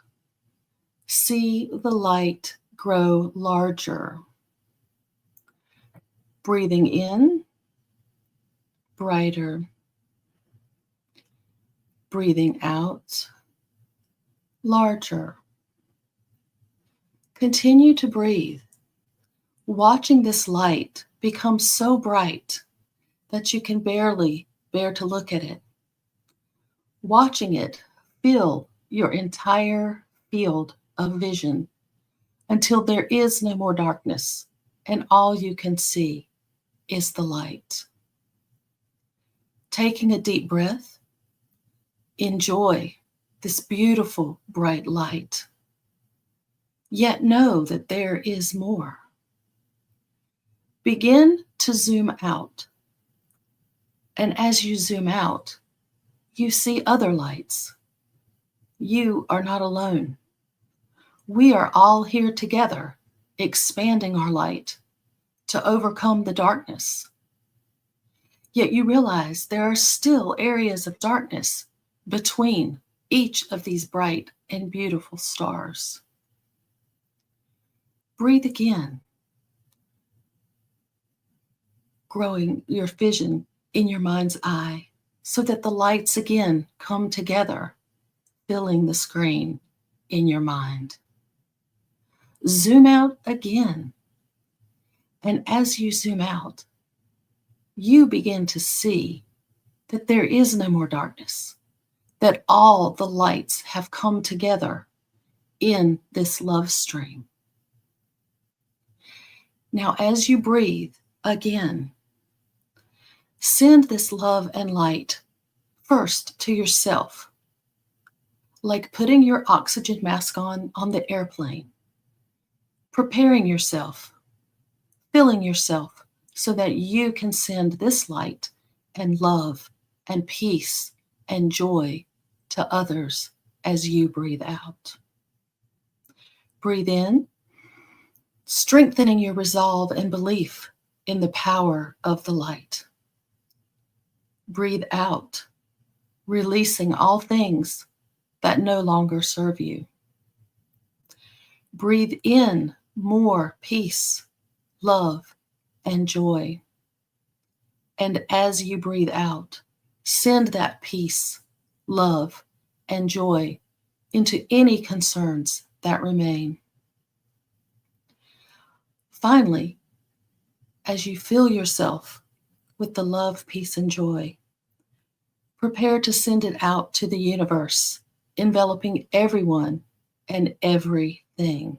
see the light grow larger. Breathing in, brighter. Breathing out, larger. Continue to breathe, watching this light become so bright that you can barely bear to look at it. Watching it fill your entire field of vision until there is no more darkness and all you can see is the light. Taking a deep breath, enjoy this beautiful bright light. Yet know that there is more. Begin to zoom out. And as you zoom out, you see other lights. You are not alone. We are all here together, expanding our light to overcome the darkness. Yet you realize there are still areas of darkness between each of these bright and beautiful stars. Breathe again, growing your vision in your mind's eye so that the lights again come together, filling the screen in your mind. Zoom out again. And as you zoom out, you begin to see that there is no more darkness, that all the lights have come together in this love stream. Now, as you breathe again, send this love and light first to yourself, like putting your oxygen mask on the airplane, preparing yourself, filling yourself so that you can send this light and love and peace and joy to others as you breathe out. Breathe in, strengthening your resolve and belief in the power of the light. Breathe out, releasing all things that no longer serve you. Breathe in more peace, love, and joy. And as you breathe out, send that peace, love, and joy into any concerns that remain. Finally, as you fill yourself with the love, peace, and joy, prepare to send it out to the universe, enveloping everyone and everything.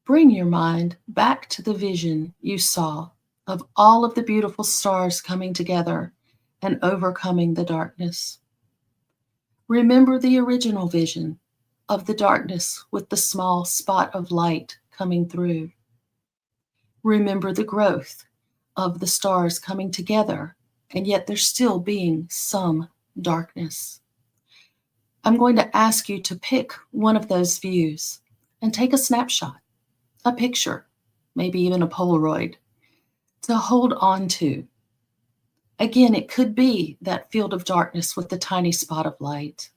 Bring your mind back to the vision you saw of all of the beautiful stars coming together and overcoming the darkness. Remember the original vision of the darkness with the small spot of light coming through. Remember the growth of the stars coming together, and yet there still being some darkness. I'm going to ask you to pick one of those views and take a snapshot, a picture, maybe even a Polaroid, to hold on to. Again, it could be that field of darkness with the tiny spot of light.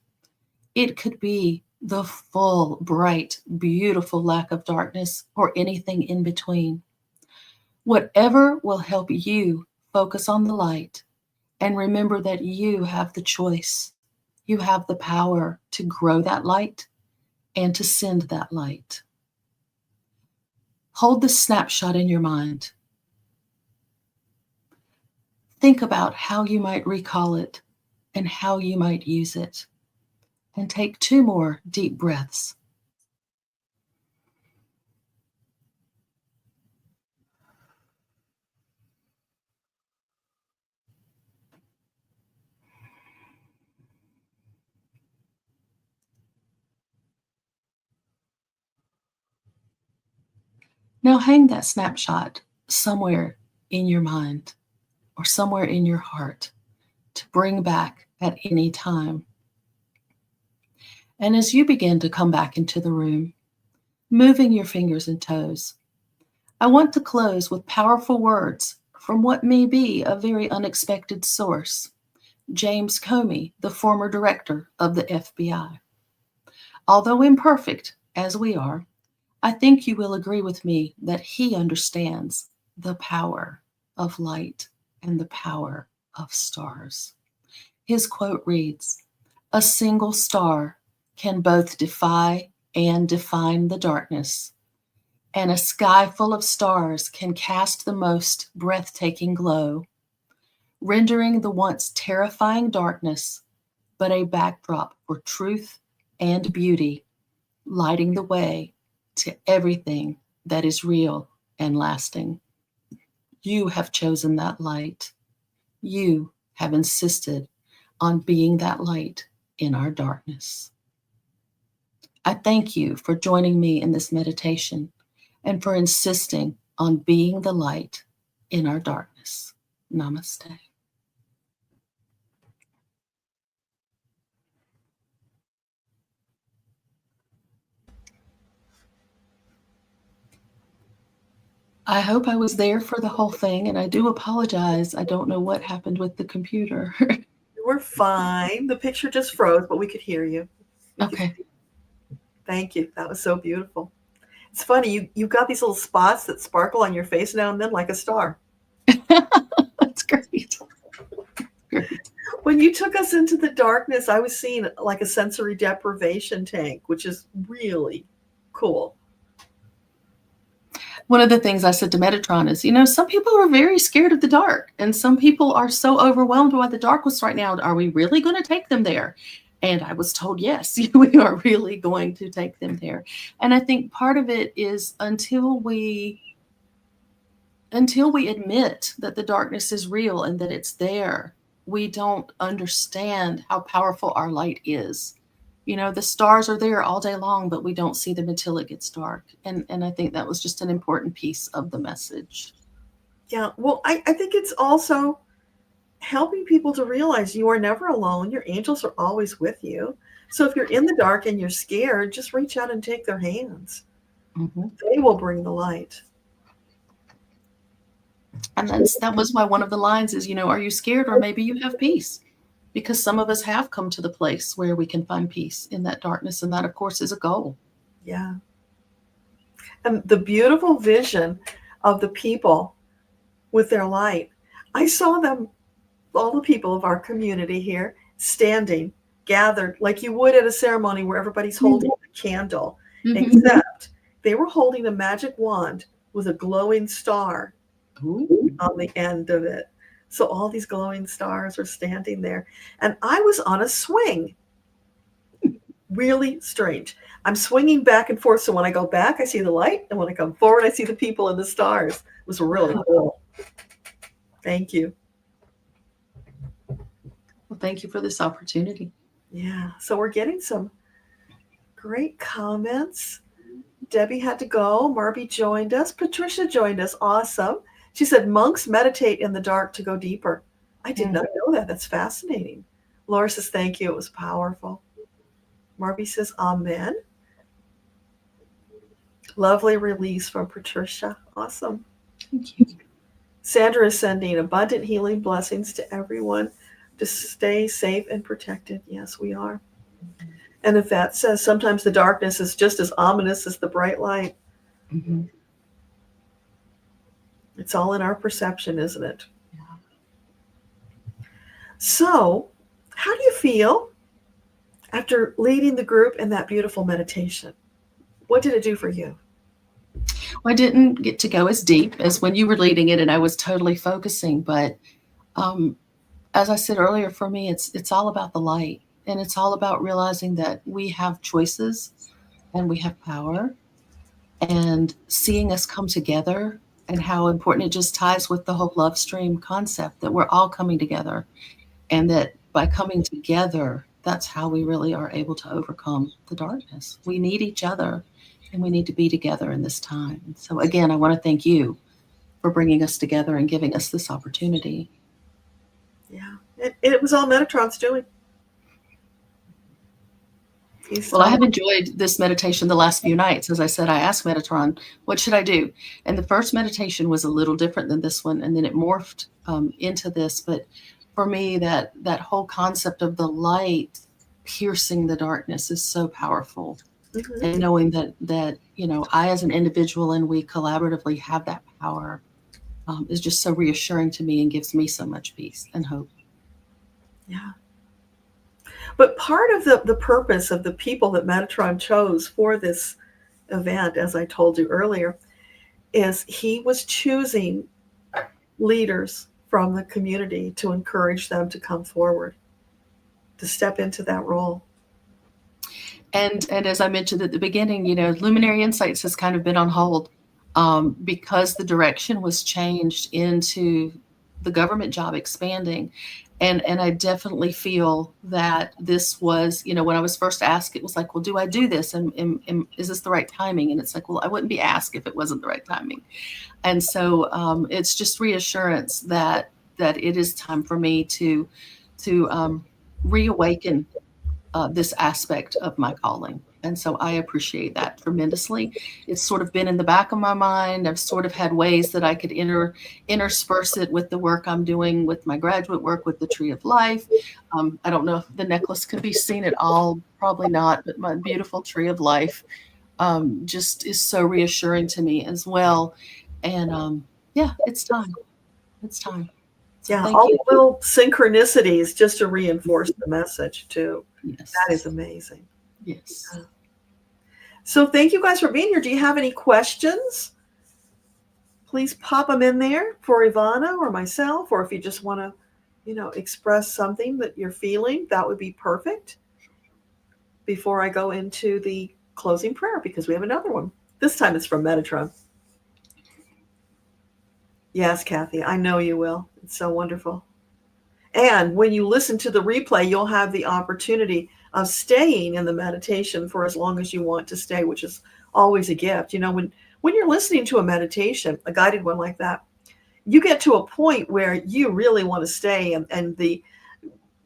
It could be the full, bright, beautiful lack of darkness or anything in between. Whatever will help you focus on the light and remember that you have the choice. You have the power to grow that light and to send that light. Hold the snapshot in your mind. Think about how you might recall it and how you might use it. And take 2 more deep breaths. Now hang that snapshot somewhere in your mind or somewhere in your heart to bring back at any time. And as you begin to come back into the room, moving your fingers and toes, I want to close with powerful words from what may be a very unexpected source, James Comey, the former director of the FBI. Although imperfect, as we are, I think you will agree with me that he understands the power of light and the power of stars. His quote reads, "A single star can both defy and define the darkness, and a sky full of stars can cast the most breathtaking glow, rendering the once terrifying darkness but a backdrop for truth and beauty, lighting the way to everything that is real and lasting. You have chosen that light. You have insisted on being that light in our darkness." I thank you for joining me in this meditation and for insisting on being the light in our darkness. Namaste. I hope I was there for the whole thing, and I do apologize. I don't know what happened with the computer. You were fine. The picture just froze, but we could hear you. Okay. Thank you. That was so beautiful. It's funny, you've got these little spots that sparkle on your face now and then like a star. That's great. Great. When you took us into the darkness, I was seeing like a sensory deprivation tank, which is really cool. One of the things I said to Metatron is, some people are very scared of the dark, and some people are so overwhelmed by the darkness right now. Are we really going to take them there? And I was told, yes, we are really going to take them there. And I think part of it is until we admit that the darkness is real and that it's there, we don't understand how powerful our light is. The stars are there all day long, but we don't see them until it gets dark. And I think that was just an important piece of the message. Yeah, well, I think it's also helping people to realize you are never alone. Your angels are always with you. So if you're in the dark and you're scared, just reach out and take their hands. Mm-hmm. They will bring the light. And that was why one of the lines is, are you scared or maybe you have peace? Because some of us have come to the place where we can find peace in that darkness. And that, of course, is a goal. Yeah. And the beautiful vision of the people with their light. I saw them, all the people of our community here, standing, gathered, like you would at a ceremony where everybody's holding a candle, except they were holding a magic wand with a glowing star on the end of it. So all these glowing stars are standing there. And I was on a swing. Really strange. I'm swinging back and forth. So when I go back, I see the light. And when I come forward, I see the people and the stars. It was really cool. Thank you. Well, thank you for this opportunity. Yeah. So we're getting some great comments. Debbie had to go. Marby joined us. Patricia joined us. Awesome. She said, monks meditate in the dark to go deeper. I did not know that. That's fascinating. Laura says, thank you. It was powerful. Marby says, amen. Lovely release from Patricia. Awesome. Thank you. Sandra is sending abundant healing blessings to everyone to stay safe and protected. Yes, we are. And Yvette says sometimes the darkness is just as ominous as the bright light. Mm-hmm. It's all in our perception, isn't it? Yeah. So, how do you feel after leading the group in that beautiful meditation? What did it do for you? Well, I didn't get to go as deep as when you were leading it and I was totally focusing. But as I said earlier, for me, it's all about the light. And it's all about realizing that we have choices and we have power, and seeing us come together, and how important it just ties with the whole love stream concept, that we're all coming together, and that by coming together, that's how we really are able to overcome the darkness. We need each other, and we need to be together in this time. So again, I want to thank you for bringing us together and giving us this opportunity. Yeah, it was all Metatron's doing. Well, I have enjoyed this meditation the last few nights. As I said, I asked Metatron, what should I do? And the first meditation was a little different than this one, and then it morphed into this. But for me, that whole concept of the light piercing the darkness is so powerful. Mm-hmm. And knowing that I as an individual and we collaboratively have that power is just so reassuring to me and gives me so much peace and hope. Yeah. But part of the purpose of the people that Metatron chose for this event, as I told you earlier, is he was choosing leaders from the community to encourage them to come forward, to step into that role. And as I mentioned at the beginning, Luminary Insights has kind of been on hold because the direction was changed into the government job expanding. And I definitely feel that this was, when I was first asked, it was like, well, do I do this? And is this the right timing? And it's like, well, I wouldn't be asked if it wasn't the right timing. And so it's just reassurance that it is time for me to reawaken this aspect of my calling. And so I appreciate that tremendously. It's sort of been in the back of my mind. I've sort of had ways that I could intersperse it with the work I'm doing with my graduate work with the Tree of Life. I don't know if the necklace can be seen at all, probably not, but my beautiful Tree of Life just is so reassuring to me as well. And it's time. It's time. So yeah, all the little synchronicities just to reinforce the message too. Yes. That is amazing. Yes. So thank you guys for being here. Do you have any questions? Please pop them in there for Ivanna or myself, or if you just want to, express something that you're feeling, that would be perfect. Before I go into the closing prayer, because we have another one. This time it's from Metatron. Yes, Kathy, I know you will. It's so wonderful. And when you listen to the replay, you'll have the opportunity of staying in the meditation for as long as you want to stay, which is always a gift. When you're listening to a meditation, a guided one like that, you get to a point where you really want to stay, and the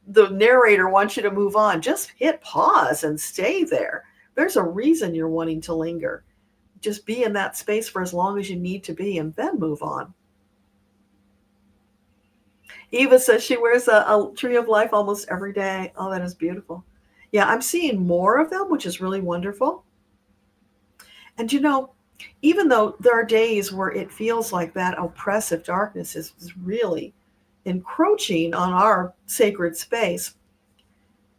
narrator wants you to move on. Just hit pause and stay there. There's a reason you're wanting to linger. Just be in that space for as long as you need to be, and then move on. Eva says she wears a Tree of Life almost every day. Oh, that is beautiful. Yeah, I'm seeing more of them, which is really wonderful. And even though there are days where it feels like that oppressive darkness is really encroaching on our sacred space,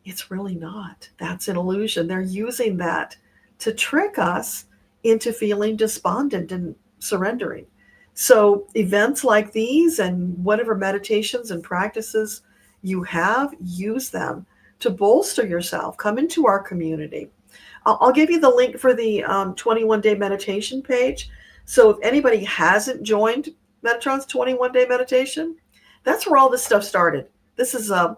it's really not. That's an illusion. They're using that to trick us into feeling despondent and surrendering. So events like these and whatever meditations and practices you have, use them to bolster yourself. Come into our community. I'll give you the link for the 21-day meditation page. So if anybody hasn't joined Metatron's 21-day meditation, that's where all this stuff started. This is an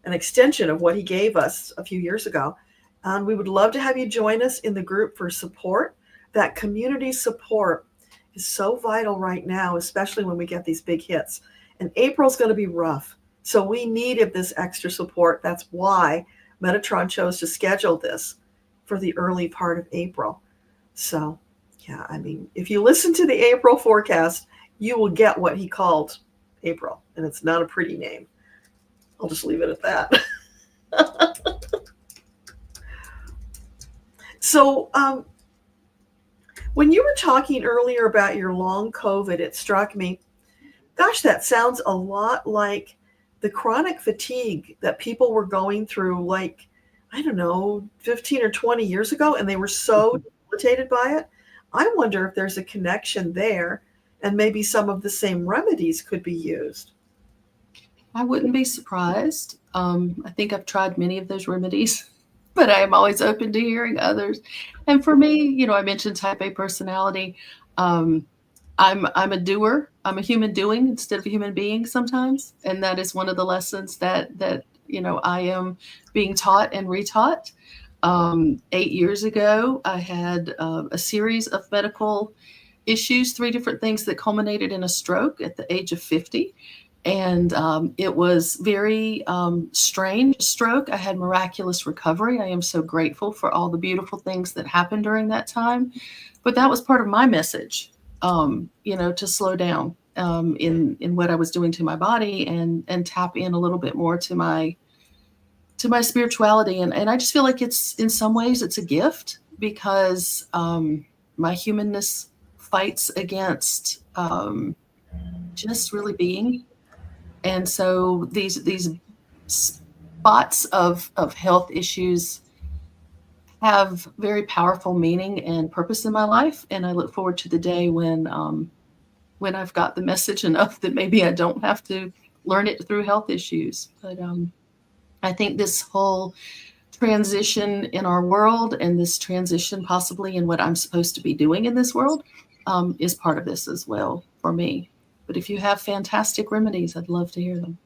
extension of what he gave us a few years ago. And we would love to have you join us in the group for support. That community support is so vital right now, especially when we get these big hits. And April's going to be rough. So we needed this extra support. That's why Metatron chose to schedule this for the early part of April. So, yeah, if you listen to the April forecast, you will get what he called April. And it's not a pretty name. I'll just leave it at that. So, when you were talking earlier about your long COVID, it struck me, gosh, that sounds a lot like the chronic fatigue that people were going through, like, I don't know, 15 or 20 years ago, and they were so debilitated by it. I wonder if there's a connection there, and maybe some of the same remedies could be used. I wouldn't be surprised. I think I've tried many of those remedies, but I am always open to hearing others. And for me, you know, I mentioned type A personality. I'm a doer. I'm a human doing instead of a human being sometimes, and that is one of the lessons that you know I am being taught and retaught. 8 years ago, I had a series of medical issues, 3 different things that culminated in a stroke at the age of 50. And it was very strange stroke. I had miraculous recovery. I am so grateful for all the beautiful things that happened during that time. But that was part of my message, you know, to slow down in what I was doing to my body and tap in a little bit more to my spirituality. And I just feel like it's, in some ways, it's a gift because my humanness fights against just really being. And so these spots of health issues have very powerful meaning and purpose in my life. And I look forward to the day when I've got the message enough that maybe I don't have to learn it through health issues. But I think this whole transition in our world and this transition possibly in what I'm supposed to be doing in this world is part of this as well for me. But if you have fantastic remedies, I'd love to hear them.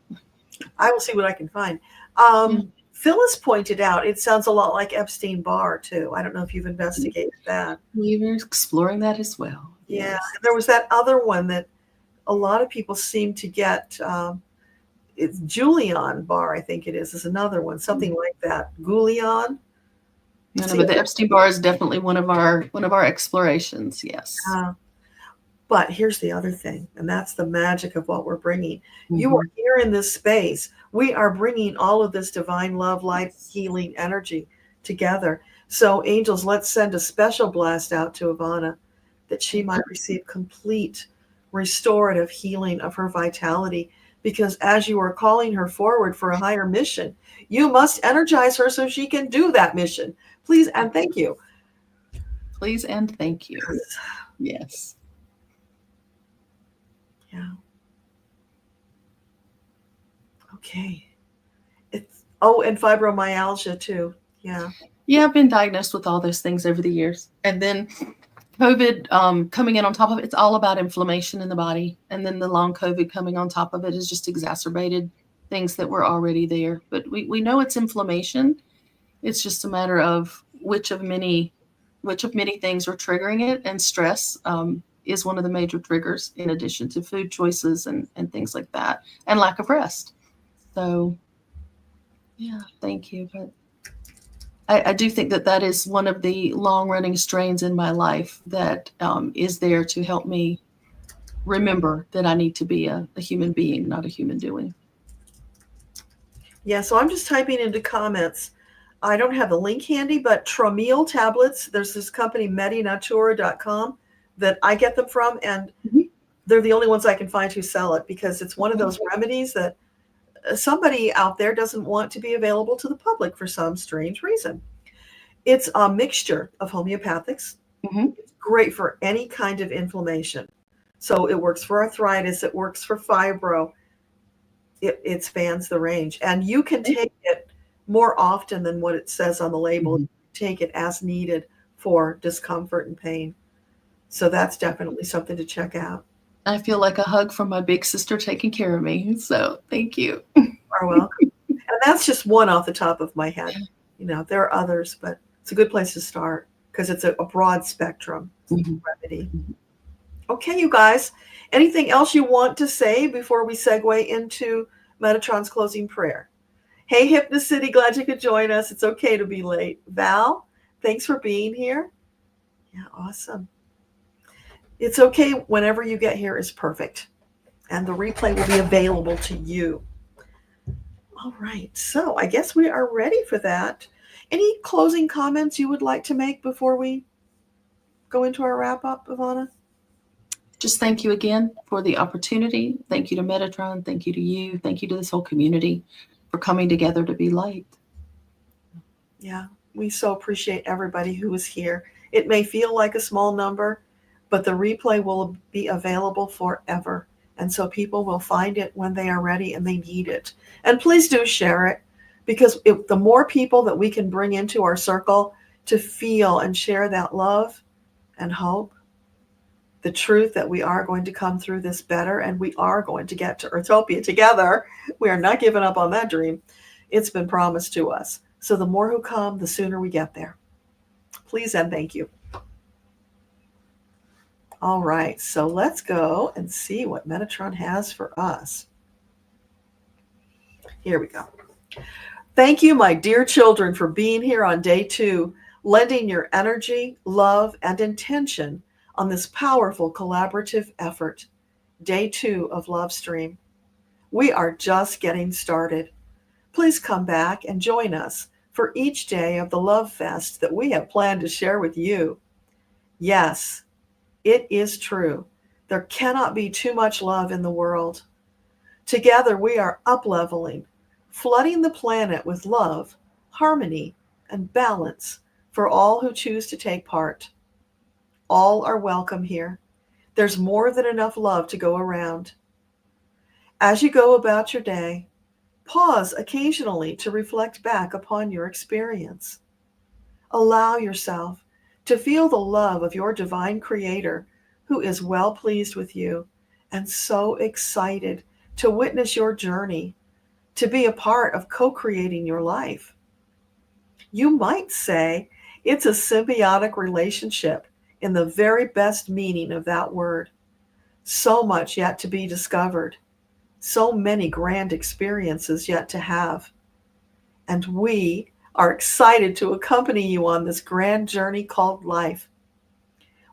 I will see what I can find. Phyllis pointed out it sounds a lot like Epstein-Barr, too. I don't know if you've investigated that. We were exploring that as well. Yeah. Yes. There was that other one that a lot of people seem to get. It's Julian Barr, I think it is another one, something like that. Julian. No, but the Epstein-Barr is definitely one of our explorations. Yes. But here's the other thing, and that's the magic of what we're bringing. You are here in this space. We are bringing all of this divine love, life, healing energy together. So, angels, let's send a special blast out to Ivanna that she might receive complete restorative healing of her vitality. Because as you are calling her forward for a higher mission, you must energize her so she can do that mission. Please and thank you. Please and thank you. Yes. Yeah. Okay. And fibromyalgia too. Yeah. Yeah, I've been diagnosed with all those things over the years. And then COVID coming in on top of it, it's all about inflammation in the body. And then the long COVID coming on top of it has just exacerbated things that were already there. But we know it's inflammation. It's just a matter of which of many things are triggering it. And stress is one of the major triggers, in addition to food choices and things like that, and lack of rest. So, yeah, thank you. But I do think that is one of the long-running strains in my life that is there to help me remember that I need to be a human being, not a human doing. Yeah, so I'm just typing into comments. I don't have the link handy, but Trameal tablets, there's this company, medinatura.com, that I get them from, and they're the only ones I can find who sell it, because it's one of those remedies that somebody out there doesn't want to be available to the public for some strange reason. It's a mixture of homeopathics. It's great for any kind of inflammation. So it works for arthritis. It works for fibro. It spans the range. And you can take it more often than what it says on the label. You take it as needed for discomfort and pain. So that's definitely something to check out. I feel like a hug from my big sister taking care of me. So thank you. You are welcome. And that's just one off the top of my head. You know, there are others, but it's a good place to start because it's a broad spectrum remedy. Okay, you guys, anything else you want to say before we segue into Metatron's closing prayer? Hey, Hypnocity, glad you could join us. It's okay to be late. Val, thanks for being here. Yeah, awesome. It's okay. Whenever you get here is perfect. And the replay will be available to you. All right. So I guess we are ready for that. Any closing comments you would like to make before we go into our wrap-up, Ivanna? Just thank you again for the opportunity. Thank you to Metatron. Thank you to you. Thank you to this whole community for coming together to be light. Yeah, we so appreciate everybody who is here. It may feel like a small number, but the replay will be available forever. And so people will find it when they are ready and they need it. And please do share it, because the more people that we can bring into our circle to feel and share that love and hope, the truth that we are going to come through this better and we are going to get to Earthopia together. We are not giving up on that dream. It's been promised to us. So the more who come, the sooner we get there. Please and thank you. All right, so let's go and see what Metatron has for us. Here we go. Thank you, my dear children, for being here on day 2, lending your energy, love, and intention on this powerful collaborative effort, day 2 of LOVEStream. We are just getting started. Please come back and join us for each day of the Love Fest that we have planned to share with you. Yes, it is true. There cannot be too much love in the world. Together we are up-leveling, flooding the planet with love, harmony, and balance for all who choose to take part. All are welcome here. There's more than enough love to go around. As you go about your day, pause occasionally to reflect back upon your experience. Allow yourself to feel the love of your divine creator, who is well pleased with you and so excited to witness your journey, to be a part of co-creating your life. You might say it's a symbiotic relationship in the very best meaning of that word. So much yet to be discovered. So many grand experiences yet to have. And we are excited to accompany you on this grand journey called life.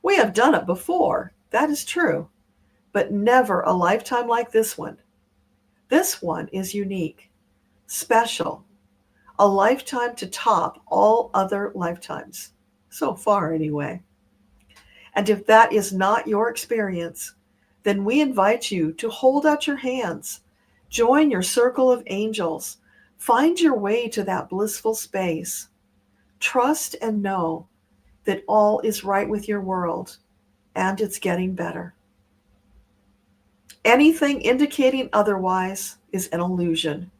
We have done it before, that is true, but never a lifetime like this one. This one is unique, special, a lifetime to top all other lifetimes, so far anyway. And if that is not your experience, then we invite you to hold out your hands, join your circle of angels, find your way to that blissful space. Trust and know that all is right with your world, and it's getting better. Anything indicating otherwise is an illusion.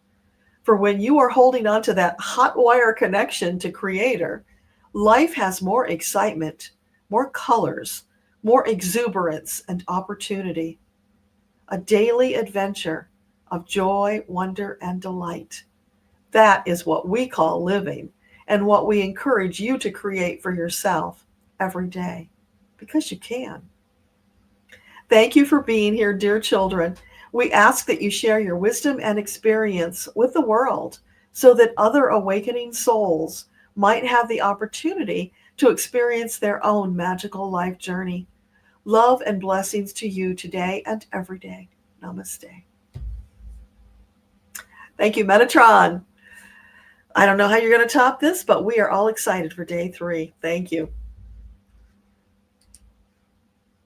For when you are holding on to that hot wire connection to Creator, life has more excitement, more colors, more exuberance and opportunity. A daily adventure of joy, wonder, and delight. That is what we call living, and what we encourage you to create for yourself every day, because you can. Thank you for being here, dear children. We ask that you share your wisdom and experience with the world so that other awakening souls might have the opportunity to experience their own magical life journey. Love and blessings to you today and every day. Namaste. Thank you, Metatron. I don't know how you're going to top this, but we are all excited for day 3. Thank you.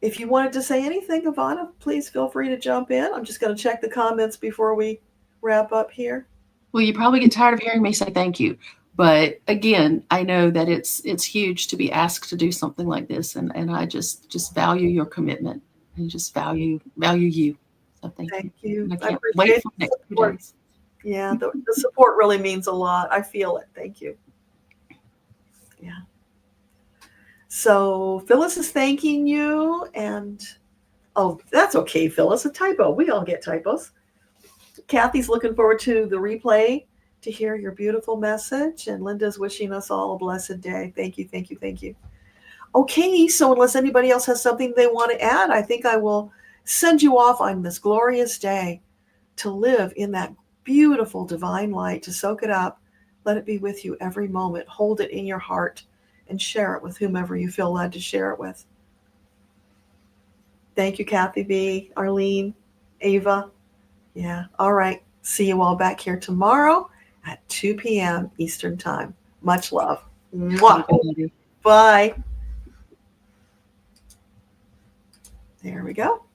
If you wanted to say anything, Ivanna, please feel free to jump in. I'm just going to check the comments before we wrap up here. Well, you probably get tired of hearing me say thank you. But again, I know that it's huge to be asked to do something like this. And I just value your commitment and just value you. So thank you. I can't wait for the next 2 days. Yeah, the support really means a lot. I feel it. Thank you. Yeah. So Phyllis is thanking you, and oh, that's okay, Phyllis, a typo. We all get typos. Kathy's looking forward to the replay to hear your beautiful message, and Linda's wishing us all a blessed day. Thank you, thank you, thank you. Okay, so unless anybody else has something they want to add, I think I will send you off on this glorious day to live in that beautiful divine light, to soak it up. Let it be with you every moment. Hold it in your heart and share it with whomever you feel led to share it with. Thank you, Kathy B, Arlene, Ava. Yeah, all right. See you all back here tomorrow at 2 p.m. Eastern Time. Much love. Mwah. Everybody. Bye. There we go.